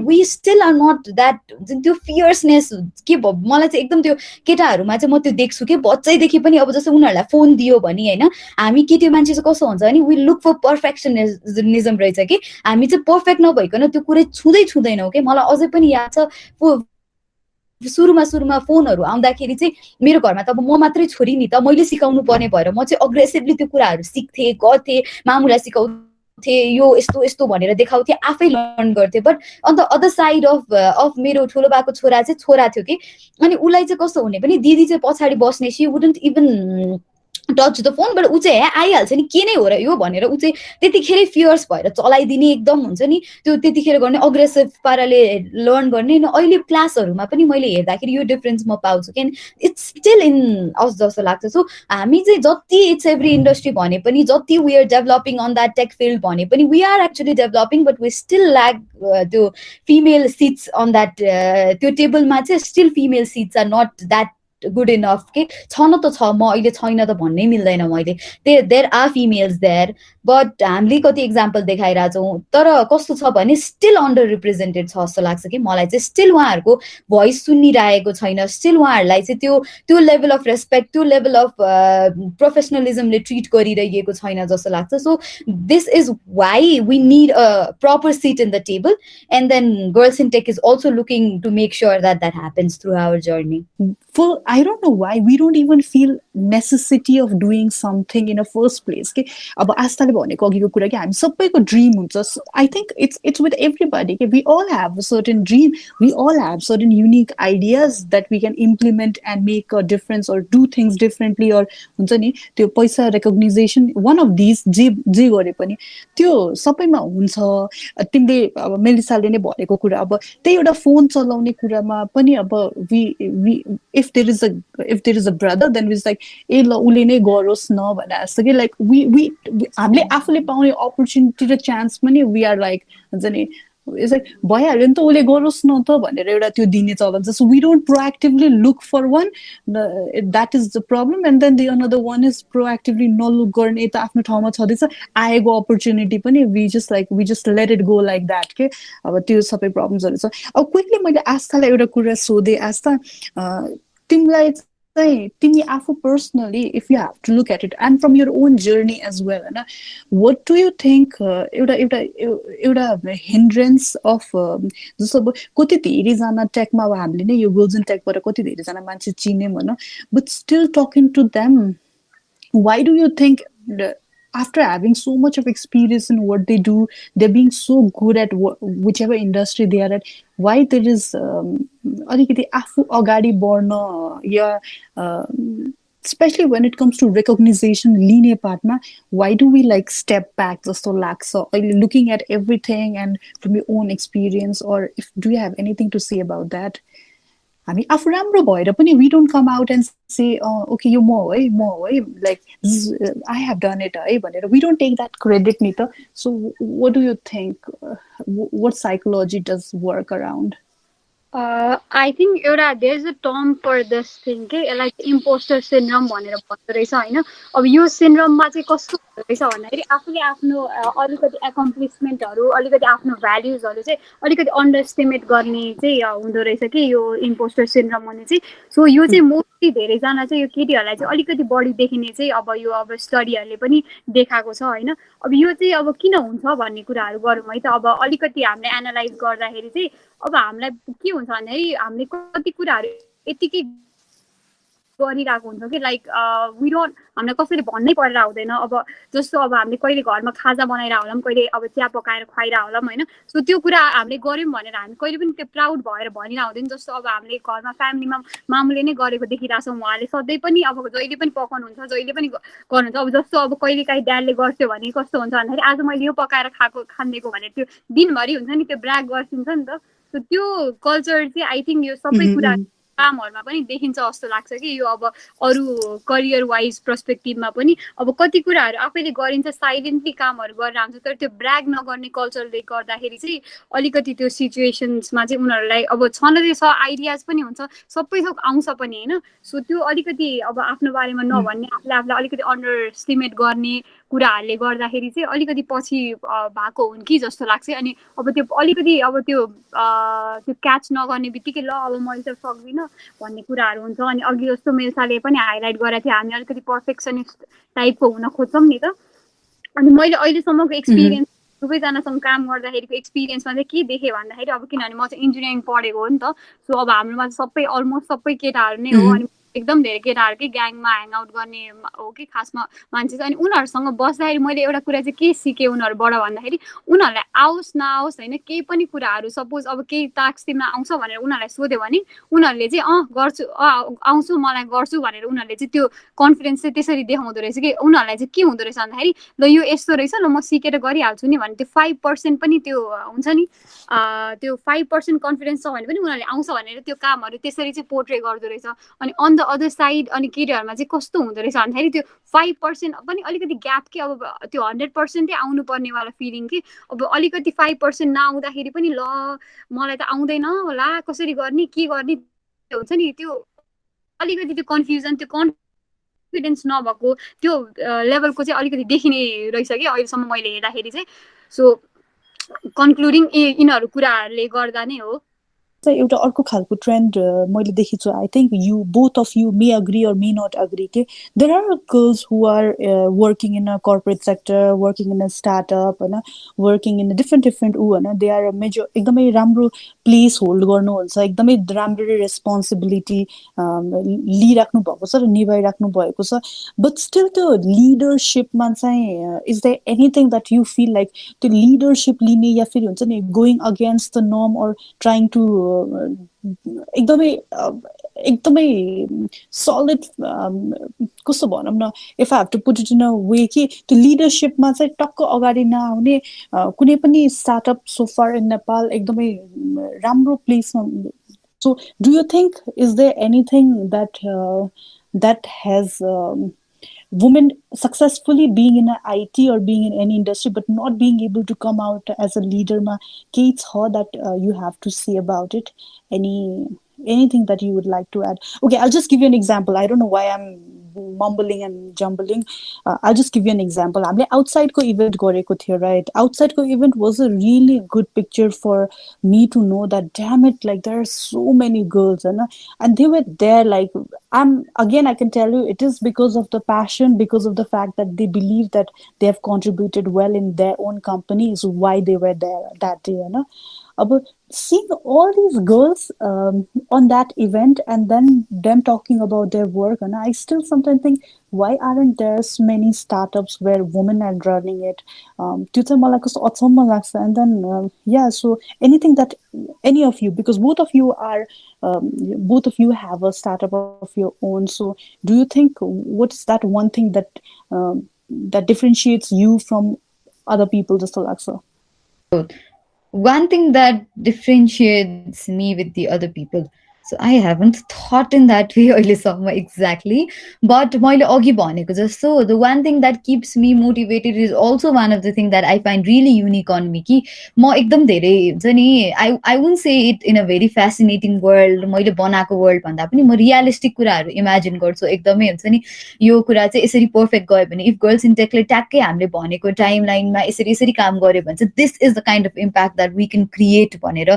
we still are not that, त्यो फियर्सनेस के मलाई चाहिँ एकदम त्यो केटाहरूमा चाहिँ म त्यो देख्छु कि बच्चैदेखि पनि. अब जस्तो उनीहरूलाई फोन दियो भने होइन, हामी केटी मान्छे चाहिँ कस्तो हुन्छ भने वी लुक फर पर्फेक्सनिजम रहेछ कि हामी चाहिँ पर्फेक्ट नभइकन त्यो कुरै छुँदैनौँ कि. मलाई अझै पनि याद छ सुरुमा फोनहरू आउँदाखेरि चाहिँ मेरो घरमा त अब म मात्रै छोरी नि त, मैले सिकाउनु पर्ने भएर म चाहिँ अग्रेसिभली त्यो कुराहरू सिक्थेँ, गर्थेँ, मामुलाई सिकाउँथे, यो यस्तो यस्तो भनेर देखाउँथे, आफै लर्न गर्थेँ. But on the other side of मेरो ठुलो बाको छोरा चाहिँ छोरा थियो कि, अनि उसलाई चाहिँ कस्तो हुने पनि दिदी चाहिँ पछाडि बस्ने, she wouldn't even touch the phone. But ऊ चाहिँ आइहाल्छ नि के नै हो र यो भनेर ऊ चाहिँ त्यतिखेरै फियर्स भएर चलाइदिने, एकदम हुन्छ नि त्यो त्यतिखेर गर्ने, अग्रेसिभ पाराले लर्न गर्ने. अहिले क्लासहरूमा पनि मैले हेर्दाखेरि यो डिफरेन्स म पाउँछु कि इट्स स्टिल इन अस जस्तो लाग्छ. सो हामी चाहिँ जति इट्स एभ्री इन्डस्ट्री भने पनि, जति we are developing on that tech field भने पनि, we are actually developing but we still lack त्यो फिमेल सिट्स अन द्याट, त्यो टेबलमा चाहिँ still female seats are not that good enough के. छ न त छ, म अहिले छैन त भन्नै मिल्दैन मैले. There are females there but हामीले कति इक्जाम्पल देखाइरहेको छौँ तर कस्तो छ भने स्टिल अन्डर रिप्रेजेन्टेड छ जस्तो लाग्छ कि मलाई चाहिँ स्टिल उहाँहरूको भोइस सुनिरहेको छैन स्टिल उहाँहरूलाई चाहिँ त्यो लेभल अफ रेस्पेक्ट त्यो लेभल अफ प्रोफेसनलिजमले ट्रिट गरिरहेको छैन जस्तो लाग्छ so this is why we need a proper seat in the table and then Girls in Tech is also looking to make sure that that happens through our journey. Well, I don't know why we don't even feel necessity of doing something in a first place. Okay, अब आस्थाले भनेको अघिको कुरा कि हामी सबैको dream हुन्छ. I think it's with everybody. Okay? We all have a certain dream. We all have certain unique ideas that we can implement and make a difference or do things differently or हुन्छ नि त्यो पैसा recognition one of these जे गरे पनि त्यो सबैमा हुन्छ. तिमीले अब मेलिसाले नै भनेको कुरा अब त्यही एउटा फोन चलाउने कुरामा पनि अब we if there is a brother then it's like ए ल उले नै गरोस् न भने जस्तो कि like we हामीले आफूले पाउने अपर्च्युनिटी र चान्स पनि we are like हुन्छ नि it's like भइहाल्यो नि त उले गरोस् न त भनेर एउटा त्यो दिने चलन छ. So we don't proactively look for one. That is the problem. And then the another one is proactively नलुक गर्ने त आफ्नो ठाउँमा छँदैछ आएको अपर्च्युनिटी पनि we just let it go like that के अब त्यो सबै प्रब्लम्सहरू छ. अब क्विकली मैले आस्थालाई एउटा कुरा सोधेँ. आस्था तिमीलाई चाहिँ तिमी आफू personally if you have to look at it and from your own journey as well होइन वाट डु यु थिङ्क एउटा हिन्ड्रेन्स अफ जस्तो अब कति धेरैजना टेकमा अब हामीले नै यो गोल्जन टेकबाट कति धेरैजना मान्छे चिन्यौँ होइन but still talking to them why do you think after having so much of experience in what they do, they're being so good at whichever industry they are at, why there is अलिकति आफू अगाडि बढ्न या especially when it comes to recognition लिने पार्टमा why do we like step back जस्तो लाग्छ looking at everything and from your own experience or if do you have anything to say about that? हामी आफू राम्रो भएर पनि we don't come out and say okay यो म है like I have done it है भनेर we don't take that credit नि त. So what do you think what psychology does work around? I think एउटा there's a term for this thing के like imposter syndrome भनेर भन्दो रहेछ होइन. अब यो सिन्ड्रोममा चाहिँ कस्तो हुँदो रहेछ भन्दाखेरि आफूले आफ्नो अलिकति एक्कम्प्लिसमेन्टहरू अलिकति आफ्नो भ्याल्युजहरू चाहिँ अलिकति अन्डरएस्टिमेट गर्ने चाहिँ हुँदो रहेछ कि यो इम्पोस्टर सिन्ड्रोम भन्ने चाहिँ. सो यो चाहिँ मोस्टली धेरैजना चाहिँ यो केटीहरूलाई चाहिँ अलिकति बढी देखिने चाहिँ अब स्टडीहरूले पनि देखाएको छ होइन. अब यो चाहिँ अब किन हुन्छ भन्ने कुराहरू गरौँ है त. अब अलिकति हामीले एनालाइज गर्दाखेरि चाहिँ अब हामीलाई के हुन्छ भन्दाखेरि हामीले कति कुराहरू यतिकै गरिरहेको हुन्छ कि लाइक वी डोन्ट हामीलाई कसैले भन्नै परेर हुँदैन. अब जस्तो अब हामीले कहिले घरमा खाजा बनाइरह होलाम कहिले अब चिया पकाएर खुवाइरह होलाम होइन. सो त्यो कुरा हामीले गऱ्यौँ भनेर हामी कहिले पनि त्यो प्राउड भएर भनिरह हुँदैन. जस्तो अब हामीले घरमा फ्यामिलीमा मामुले नै गरेको देखिरहेछौँ उहाँले सधैँ पनि अब जहिले पनि पकाउनुहुन्छ जहिले पनि गर्नुहुन्छ. अब जस्तो अब कहिले काहीँ ड्याडले गर्थ्यो भने कस्तो हुन्छ भन्दाखेरि आज मैले यो पकाएर खानिदिएको भनेर त्यो दिनभरि हुन्छ नि त्यो ब्राग गर्छिन्छ नि त. सो त्यो कल्चर चाहिँ आई थिङ्क यो सबै कुरा कामहरूमा पनि देखिन्छ जस्तो लाग्छ कि यो अब अरू करियर वाइज पर्सपेक्टिभमा पनि अब कति कुराहरू आफैले गरिन्छ साइलेन्टली कामहरू गरेर आउँछ तर त्यो ब्राग नगर्ने कल्चरले गर्दाखेरि चाहिँ अलिकति त्यो सिचुएसन्समा चाहिँ उनीहरूलाई अब छँदै छ आइडियाज पनि हुन्छ सबै थोक आउँछ पनि होइन. सो त्यो अलिकति अब आफ्नो बारेमा नभन्ने आफूलाई अलिकति अन्डर एस्टिमेट गर्ने कुराहरूले गर्दाखेरि चाहिँ अलिकति पछि भएको हुन् कि जस्तो लाग्छ. अनि अब त्यो अलिकति अब त्यो क्याच नगर्ने बित्तिकै ल अब मैले त सक्दिनँ भन्ने कुराहरू हुन्छ. अनि अघि जस्तो मेलिसाले पनि हाइलाइट गरेको थियो हामी अलिकति पर्फेक्सनिस्ट टाइपको हुन खोज्छौँ नि त. अनि मैले अहिलेसम्मको एक्सपिरियन्स सबैजनासँग काम गर्दाखेरिको एक्सपिरियन्समा चाहिँ के देखेँ भन्दाखेरि अब किनभने म चाहिँ इन्जिनियरिङ पढेको हो नि त. सो अब हाम्रोमा सबै अलमोस्ट सबै केटाहरू नै हो. अनि एकदम धेरै केटाहरूकै ग्याङमा ह्याङआउट गर्ने हो कि खासमा मान्छे चाहिँ. अनि उनीहरूसँग बस्दाखेरि मैले एउटा कुरा चाहिँ के सिकेँ उनीहरूबाट भन्दाखेरि उनीहरूलाई आओस् नआओस् होइन केही पनि कुराहरू सपोज अब केही टास्क तिमीलाई आउँछ भनेर उनीहरूलाई सोध्यो भने उनीहरूले चाहिँ गर्छु आउँछु मलाई गर्छु भनेर उनीहरूले चाहिँ त्यो कन्फिडेन्स चाहिँ त्यसरी देखाउँदो रहेछ कि उनीहरूलाई चाहिँ के हुँदो रहेछ भन्दाखेरि ल यो यस्तो रहेछ ल म सिकेर गरिहाल्छु नि भने त्यो 5% पनि त्यो हुन्छ नि त्यो 5% कन्फिडेन्स छ भने पनि उनीहरूले आउँछ भनेर त्यो कामहरू त्यसरी चाहिँ पोर्ट्रे गर्दो रहेछ. अनि अन द अदर साइड अनि केटीहरूमा चाहिँ कस्तो हुँदो रहेछ भन्दाखेरि त्यो 5% पनि अलिकति ग्याप कि अब त्यो 100% आउनुपर्नेवाला फिलिङ कि अब अलिकति 5% नआउँदाखेरि पनि ल मलाई त आउँदैन होला कसरी गर्ने के गर्ने हुन्छ नि त्यो अलिकति त्यो कन्फ्युजन त्यो कन्फिडेन्स नभएको त्यो लेभलको चाहिँ अलिकति देखिने रहेछ कि अहिलेसम्म मैले हेर्दाखेरि चाहिँ. सो कन्क्लुडिङ यिनीहरू कुराहरूले गर्दा नै हो. एउटा अर्को खालको ट्रेन्ड मैले देखेको छु. I think you both of you may agree or may not agree के there are girls who are working in a corporate sector, working in a startup होइन, वर्किङ इन डिफ्रेन्ट ऊ होइन, दे आर मेजर एकदमै राम्रो place hold गर्नुहुन्छ, एकदमै राम्ररी responsibility लिइराख्नु भएको छ र निभाइराख्नु भएको छ. बट स्टिल त्यो लिडरसिपमा चाहिँ is the anything that you feel like त्यो लिडरसिप लिने या फेरि हुन्छ नि going against the norm or trying to एकदमै एकदमै सलिड कस्तो भनौँ न, if I have to put it in a way कि त्यो लिडरसिपमा चाहिँ टक्क अगाडि नआउने कुनै पनि स्टार्टअप सोफार इन नेपाल एकदमै राम्रो प्लेसमा. So do you think is there anything that has women successfully being in an IT or being in any industry but not being able to come out as a leader ma kehi chha that you have to say about it? Anything that you would like to add? Okay, I'll just give you an example. I don't know why I'm mumbling and jumbling. I'll just give you an example. हामीले outside को event गरेको थियो, right? Outside को event was a really good picture for me to know that damn it, like there are so many girls, and they were there. Like I can tell you, it is because of the passion, because of the fact that they believe that they have contributed well in their own company is why they were there that day, But seeing all these girls on that event and then them talking about their work, and I still sometimes think, why aren't there so many startups where women are running it? त्यो चाहिँ मलाई कस्तो अचम्म लाग्छ. And then so anything that any of you, because both of you have a startup of your own, so do you think what's that one thing that that differentiates you from other people जस्तो लाग्छ? One thing that differentiates me with the other people, so I haven't thought in that way exactly, but the one thing that keeps me motivated is also one of the things that I find really unique on me. I won't say it in a very fascinating world, world realistic imagine गर्छु एकदमै हुन्छ नि यो कुरा चाहिँ यसरी perfect गयो भने इफ गर्ल्स इन टेकले ट्याक्कै हामीले भनेको टाइमलाइनमा यसरी यसरी काम गर्यो भने चाहिँ this is the kind of impact that we can create भनेर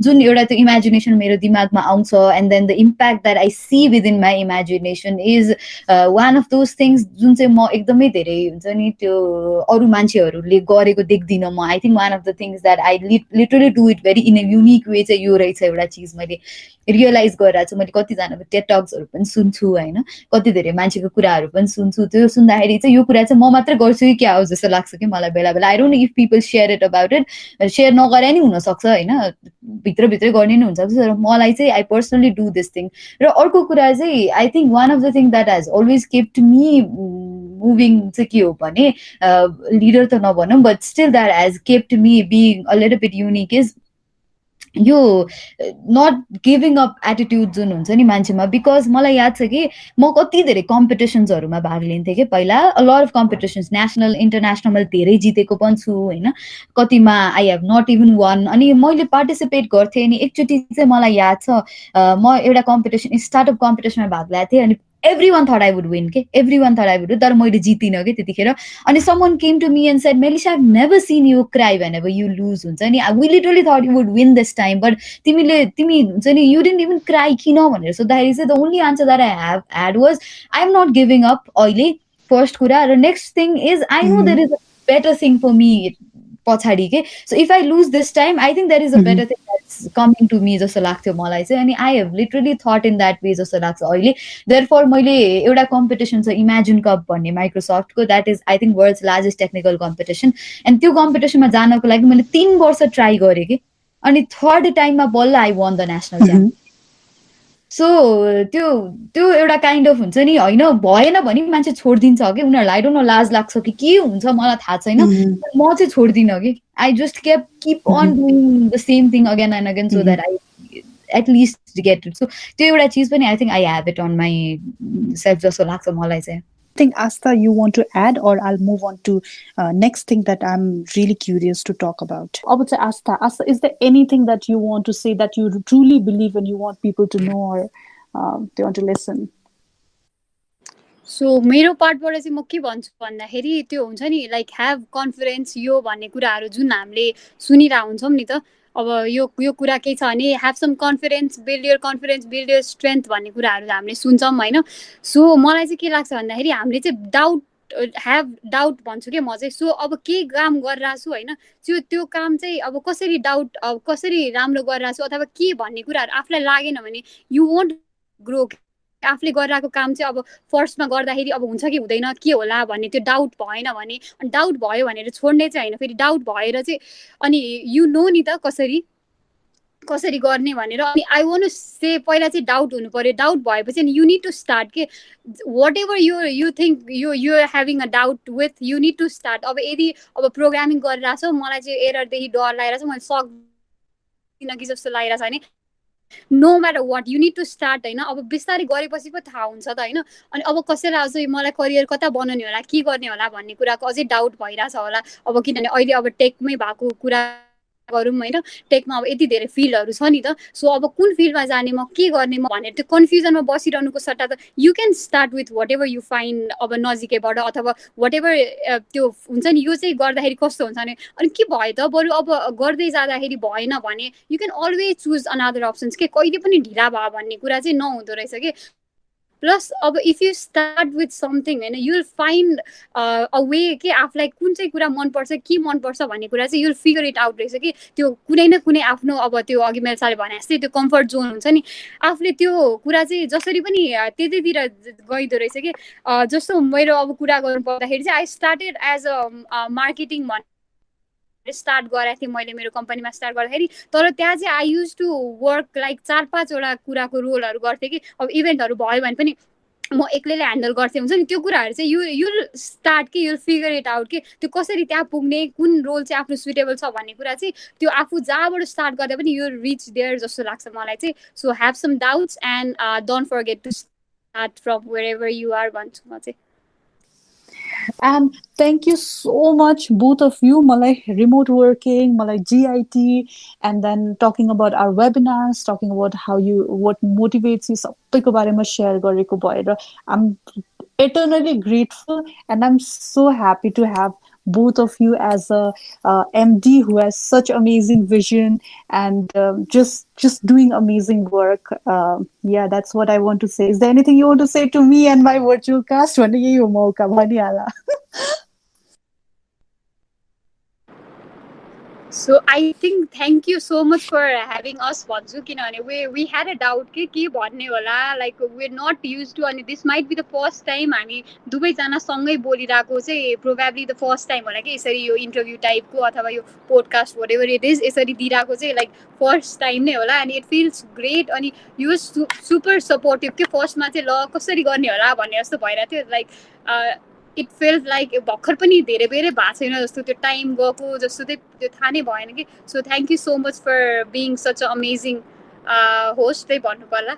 जुन एउटा त्यो इमेजिनेसन मेरो दिमागमा आउँछ. And then the impact that I see within my imagination is one of those things जुन चाहिँ म एकदमै धेरै हुन्छ नि त्यो अरू मान्छेहरूले गरेको देख्दिनँ म. I think one of the things that I literally do it very in a unique way चाहिँ यो रहेछ एउटा चिज मैले रियलाइज गरिरहेको छु. मैले कतिजनाको टेड टक्सहरू पनि सुन्छु होइन, कति धेरै मान्छेको कुराहरू पनि सुन्छु. त्यो सुन्दाखेरि चाहिँ यो कुरा चाहिँ म मात्रै गर्छु कि क्या हो जस्तो लाग्छ कि मलाई बेला बेला. I don't know if people share it about it, share नगरे नि हुनसक्छ होइन, भित्रभित्रै गर्ने नि हुन्छ. तर मलाई चाहिँ I personally do this thing. र अर्को कुरा चाहिँ I think one of the thing that has always kept me moving चाहिँ के हो भने लिडर त नभनौँ but still that has kept me being a little beet unique is यो नट गिभिङ अप एटिट्युड जुन हुन्छ नि मान्छेमा. बिकज मलाई याद छ कि म कति धेरै कम्पिटिसन्सहरूमा भाग लिन्थेँ कि पहिला, a lot of competitions, national international धेरै जितेको पनि छु होइन, कतिमा I have not even won. अनि मैले पार्टिसिपेट गर्थेँ. अनि एकचोटि चाहिँ मलाई याद छ म एउटा कम्पिटिसन स्टार्टअप कम्पिटिसनमा भाग लिएको थिएँ. अनि everyone thought I would win, everyone thought I would win, तर मैले जितिनँ के त्यतिखेर. अनि someone came to me and said, Melisha, I've never seen you cry whenever you lose हुन्छ नि. We literally thought you would win this time, but तिमी हुन्छ नि you didn't even cry किन भनेर. So that is the only answer that I have had was I'm not giving up अहिले first कुरा. र next thing is I know there is a better thing for me पछाडि के. So if I lose this time, I think there is a better thing that's coming to me जस्तो लाग्थ्यो मलाई चाहिँ. अनि I have literally thought in that way जस्तो लाग्छ अहिले. Therefore मैले एउटा कम्पिटिसन छ इमेजिन कप भन्ने माइक्रोसफ्टको, that is I think world's largest technical competition. And त्यो कम्पिटिसनमा जानको लागि मैले 3 वर्ष ट्राई गरेँ कि. अनि थर्ड टाइममा बल्ल I one the national champion. So त्यो एउटा काइन्ड अफ हुन्छ नि होइन, भएन भने मान्छे छोडिदिन्छ कि उनीहरूलाई. आई डोन्ट नो लाज लाग्छ कि के हुन्छ मलाई थाहा छैन, म चाहिँ छोड्दिनँ कि. I just keep on doing the same thing again and again so that I at least get it. So त्यो एउटा चिज पनि I think I have it on myself जस्तो लाग्छ मलाई चाहिँ. I think Astha, you want to add, or I'll move on to next thing that I'm really curious to talk about. I would say Astha, is there anything that you want to say that you truly believe and you want people to know or they want to listen? So मेरो पार्टबाट चाहिँ म के भन्छु भन्दाखेरि त्यो हुन्छ नि like have confidence यो भन्ने कुराहरू जुन हामीले सुनिरहेको हुन्छौँ नि त अब यो कुरा के छ भने have some confidence, build your strength भन्ने कुराहरू हामीले सुन्छौँ होइन. सो मलाई चाहिँ के लाग्छ भन्दाखेरि हामीले चाहिँ डाउट भन्छु क्या म चाहिँ. सो अब के काम गरिरहेको छु होइन, त्यो काम चाहिँ अब कसरी राम्रो गरिरहेको छु अथवा के भन्ने कुराहरू आफूलाई लागेन भने यु वोन्ट ग्रो. आफूले गरिरहेको काम चाहिँ अब फर्स्टमा गर्दाखेरि अब हुन्छ कि हुँदैन के होला भन्ने त्यो डाउट भएन भने, अनि डाउट भयो भनेर छोड्ने चाहिँ होइन, फेरि डाउट भएर चाहिँ अनि यु नो नि त कसरी गर्ने भनेर. अनि आई वान्ट टु से पहिला चाहिँ डाउट हुनु पर्यो. डाउट भएपछि अनि यु निड टु स्टार्ट के whatever you think you having a doubt with you need to start. अब यदि अब प्रोग्रामिङ गरिरहेछ मलाई चाहिँ एररदेखि डर लागिरहेछ, मैले सक्दिनँ कि जस्तो लागिरहेछ भने no matter what you need to start होइन. अब बिस्तारै गरेपछि पो थाहा हुन्छ त होइन. अनि अब कसैलाई अझै मलाई करियर कता बनाउने होला, के गर्ने होला भन्ने कुराको अझै डाउट भइरहेछ होला. अब किनभने अहिले अब टेकमै भएको कुरा गरौँ होइन, टेकमा अब यति धेरै फिल्डहरू छ नि त. सो अब कुन फिल्डमा जाने, म के गर्ने म भनेर त्यो कन्फ्युजनमा बसिरहनुको सट्टा त you can start with whatever you find अब नजिकैबाट अथवा वाट एभर त्यो हुन्छ नि यो चाहिँ गर्दाखेरि कस्तो हुन्छ भने अनि के भयो त बरु अब गर्दै जाँदाखेरि भएन भने you can always choose another options के कहिले पनि ढिला भयो भन्ने कुरा चाहिँ नहुँदो रहेछ कि. प्लस अब if you start with something होइन युल फाइन्ड अ वे कि आफूलाई कुन चाहिँ कुरा मनपर्छ के मनपर्छ भन्ने कुरा चाहिँ युल फिगर इट आउट रहेछ कि. त्यो कुनै न कुनै आफ्नो अब त्यो अघि मैले साले भने जस्तै त्यो कम्फर्ट जोन हुन्छ नि, आफूले त्यो कुरा चाहिँ जसरी पनि त्यतैतिर गइदो रहेछ कि. जस्तो मेरो अब कुरा गर्नु पर्दाखेरि चाहिँ I started as a marketing start गरेको थिएँ मैले मेरो कम्पनीमा स्टार्ट गर्दाखेरि. तर त्यहाँ चाहिँ I use to work like 4-5वटा कुराको रोलहरू गर्थेँ कि. अब इभेन्टहरू भयो भने पनि म एक्लैले ह्यान्डल गर्थेँ हुन्छ नि. त्यो कुराहरू चाहिँ युल स्टार्ट कि युल फिगर इट आउट कि त्यो कसरी त्यहाँ पुग्ने, कुन रोल चाहिँ आफ्नो सुटेबल छ भन्ने कुरा चाहिँ त्यो आफू जहाँबाट स्टार्ट गर्दा पनि युल रिच देयर जस्तो लाग्छ मलाई चाहिँ. So have some doubts and don't forget to start from wherever you are भन्छु म चाहिँ. And thank you so much, both of you. Malai remote working, Malai GIT, and then talking about our webinars, talking about what motivates you. सबैको बारेमा share गरेको भएर I'm eternally grateful, and I'm so happy to have both of you as a MD who has such amazing vision and just doing amazing work. Yeah, that's what I want to say. Is there anything you want to say to me and my virtual cast? So I think thank you so much for having us भन्छु किनभने we had a doubt के भन्ने होला, like we're not used to, and this might be the first time हामी दुवैजना सँगै बोलिरहेको चाहिँ probably the first time होला कि यसरी यो इन्टरभ्यू टाइपको अथवा यो पोडकास्ट whatever it is यसरी दिइरहेको चाहिँ like first time नै होला. and it feels great. अनि you was super supportive के फर्स्टमा चाहिँ ल कसरी गर्ने होला भन्ने जस्तो भइरहेको थियो. like इट फेल्ट लाइक भर्खर पनि धेरै बेरै भएको छैन जस्तो, त्यो टाइम गएको जस्तो चाहिँ त्यो थाहा नै भएन कि. So thank you so much for being such a amazing host चाहिँ भन्नु पर्ला.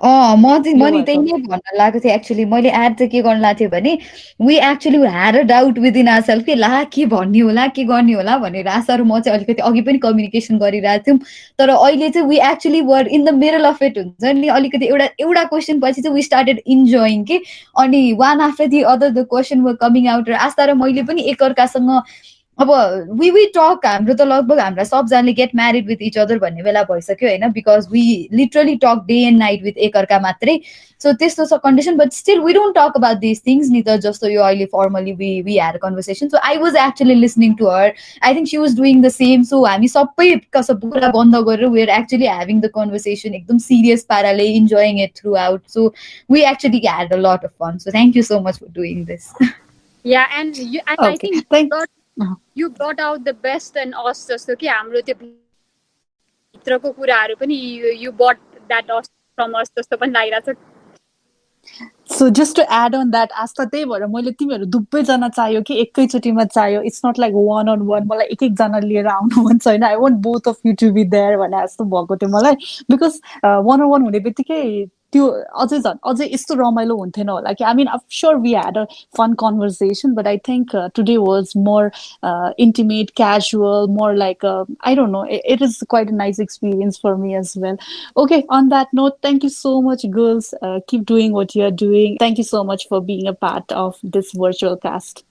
मैले त्यही नै भन्न लागेको थिएँ एक्चुली. मैले एड चाहिँ के गर्न लाग्थेँ भने we actually had a doubt within our self के ला के भन्ने होला के गर्ने होला भनेर आशा र म चाहिँ अलिकति अघि पनि कम्युनिकेसन गरिरहेको थियौँ. तर अहिले चाहिँ we actually were in the middle of it हुन्छ नि. अलिकति एउटा क्वेसन पछि चाहिँ वी स्टार्टेड इन्जोइङ के. अनि one after the other the question were coming out. र आशा र मैले पनि एकअर्कासँग अब वी टक हाम्रो त लगभग हाम्रा सबजनाले get married with each other भन्ने बेला भइसक्यो होइन, because we literally talk day and night with एकअर्का मात्रै. सो त्यस्तो छ condition. But still we don't talk about this things नि त. जस्तो यो अहिले formally we had conversation. So I was actually listening to her. I think she was doing the same. So हामी सबै कुरा बन्द गरेर we are actually having the conversation एकदम सिरियस पाराले, enjoying it throughout. So we actually had a lot of fun. So thank you so much for doing this. Yeah and I think you brought out the best in us जस्तो कि हाम्रो त्यो भित्रको कुराहरू पनि you brought that us from us जस्तो पनि लागिरहेछ. So just to add on that, Astha, त्यही भएर मैले तिमीहरू दुवैजना चाहियो कि एकैचोटिमा चाहियो. It's not like one on one. मलाई एक एकजना लिएर आउनु मन छैन. I want both of you to be there भने जस्तो भएको थियो मलाई. बिकज वान अन वान हुने बित्तिकै त्यो अझै झन् अझै यस्तो रमाइलो हुन्थेन होला कि I mean I'm sure we had a fun conversation, but I think today was more intimate, casual, more like I don't know, it is quite a nice experience for me as well. Okay, on that note, thank you so much, girls. Keep doing what you're doing. Thank you so much for being a part of this virtual cast.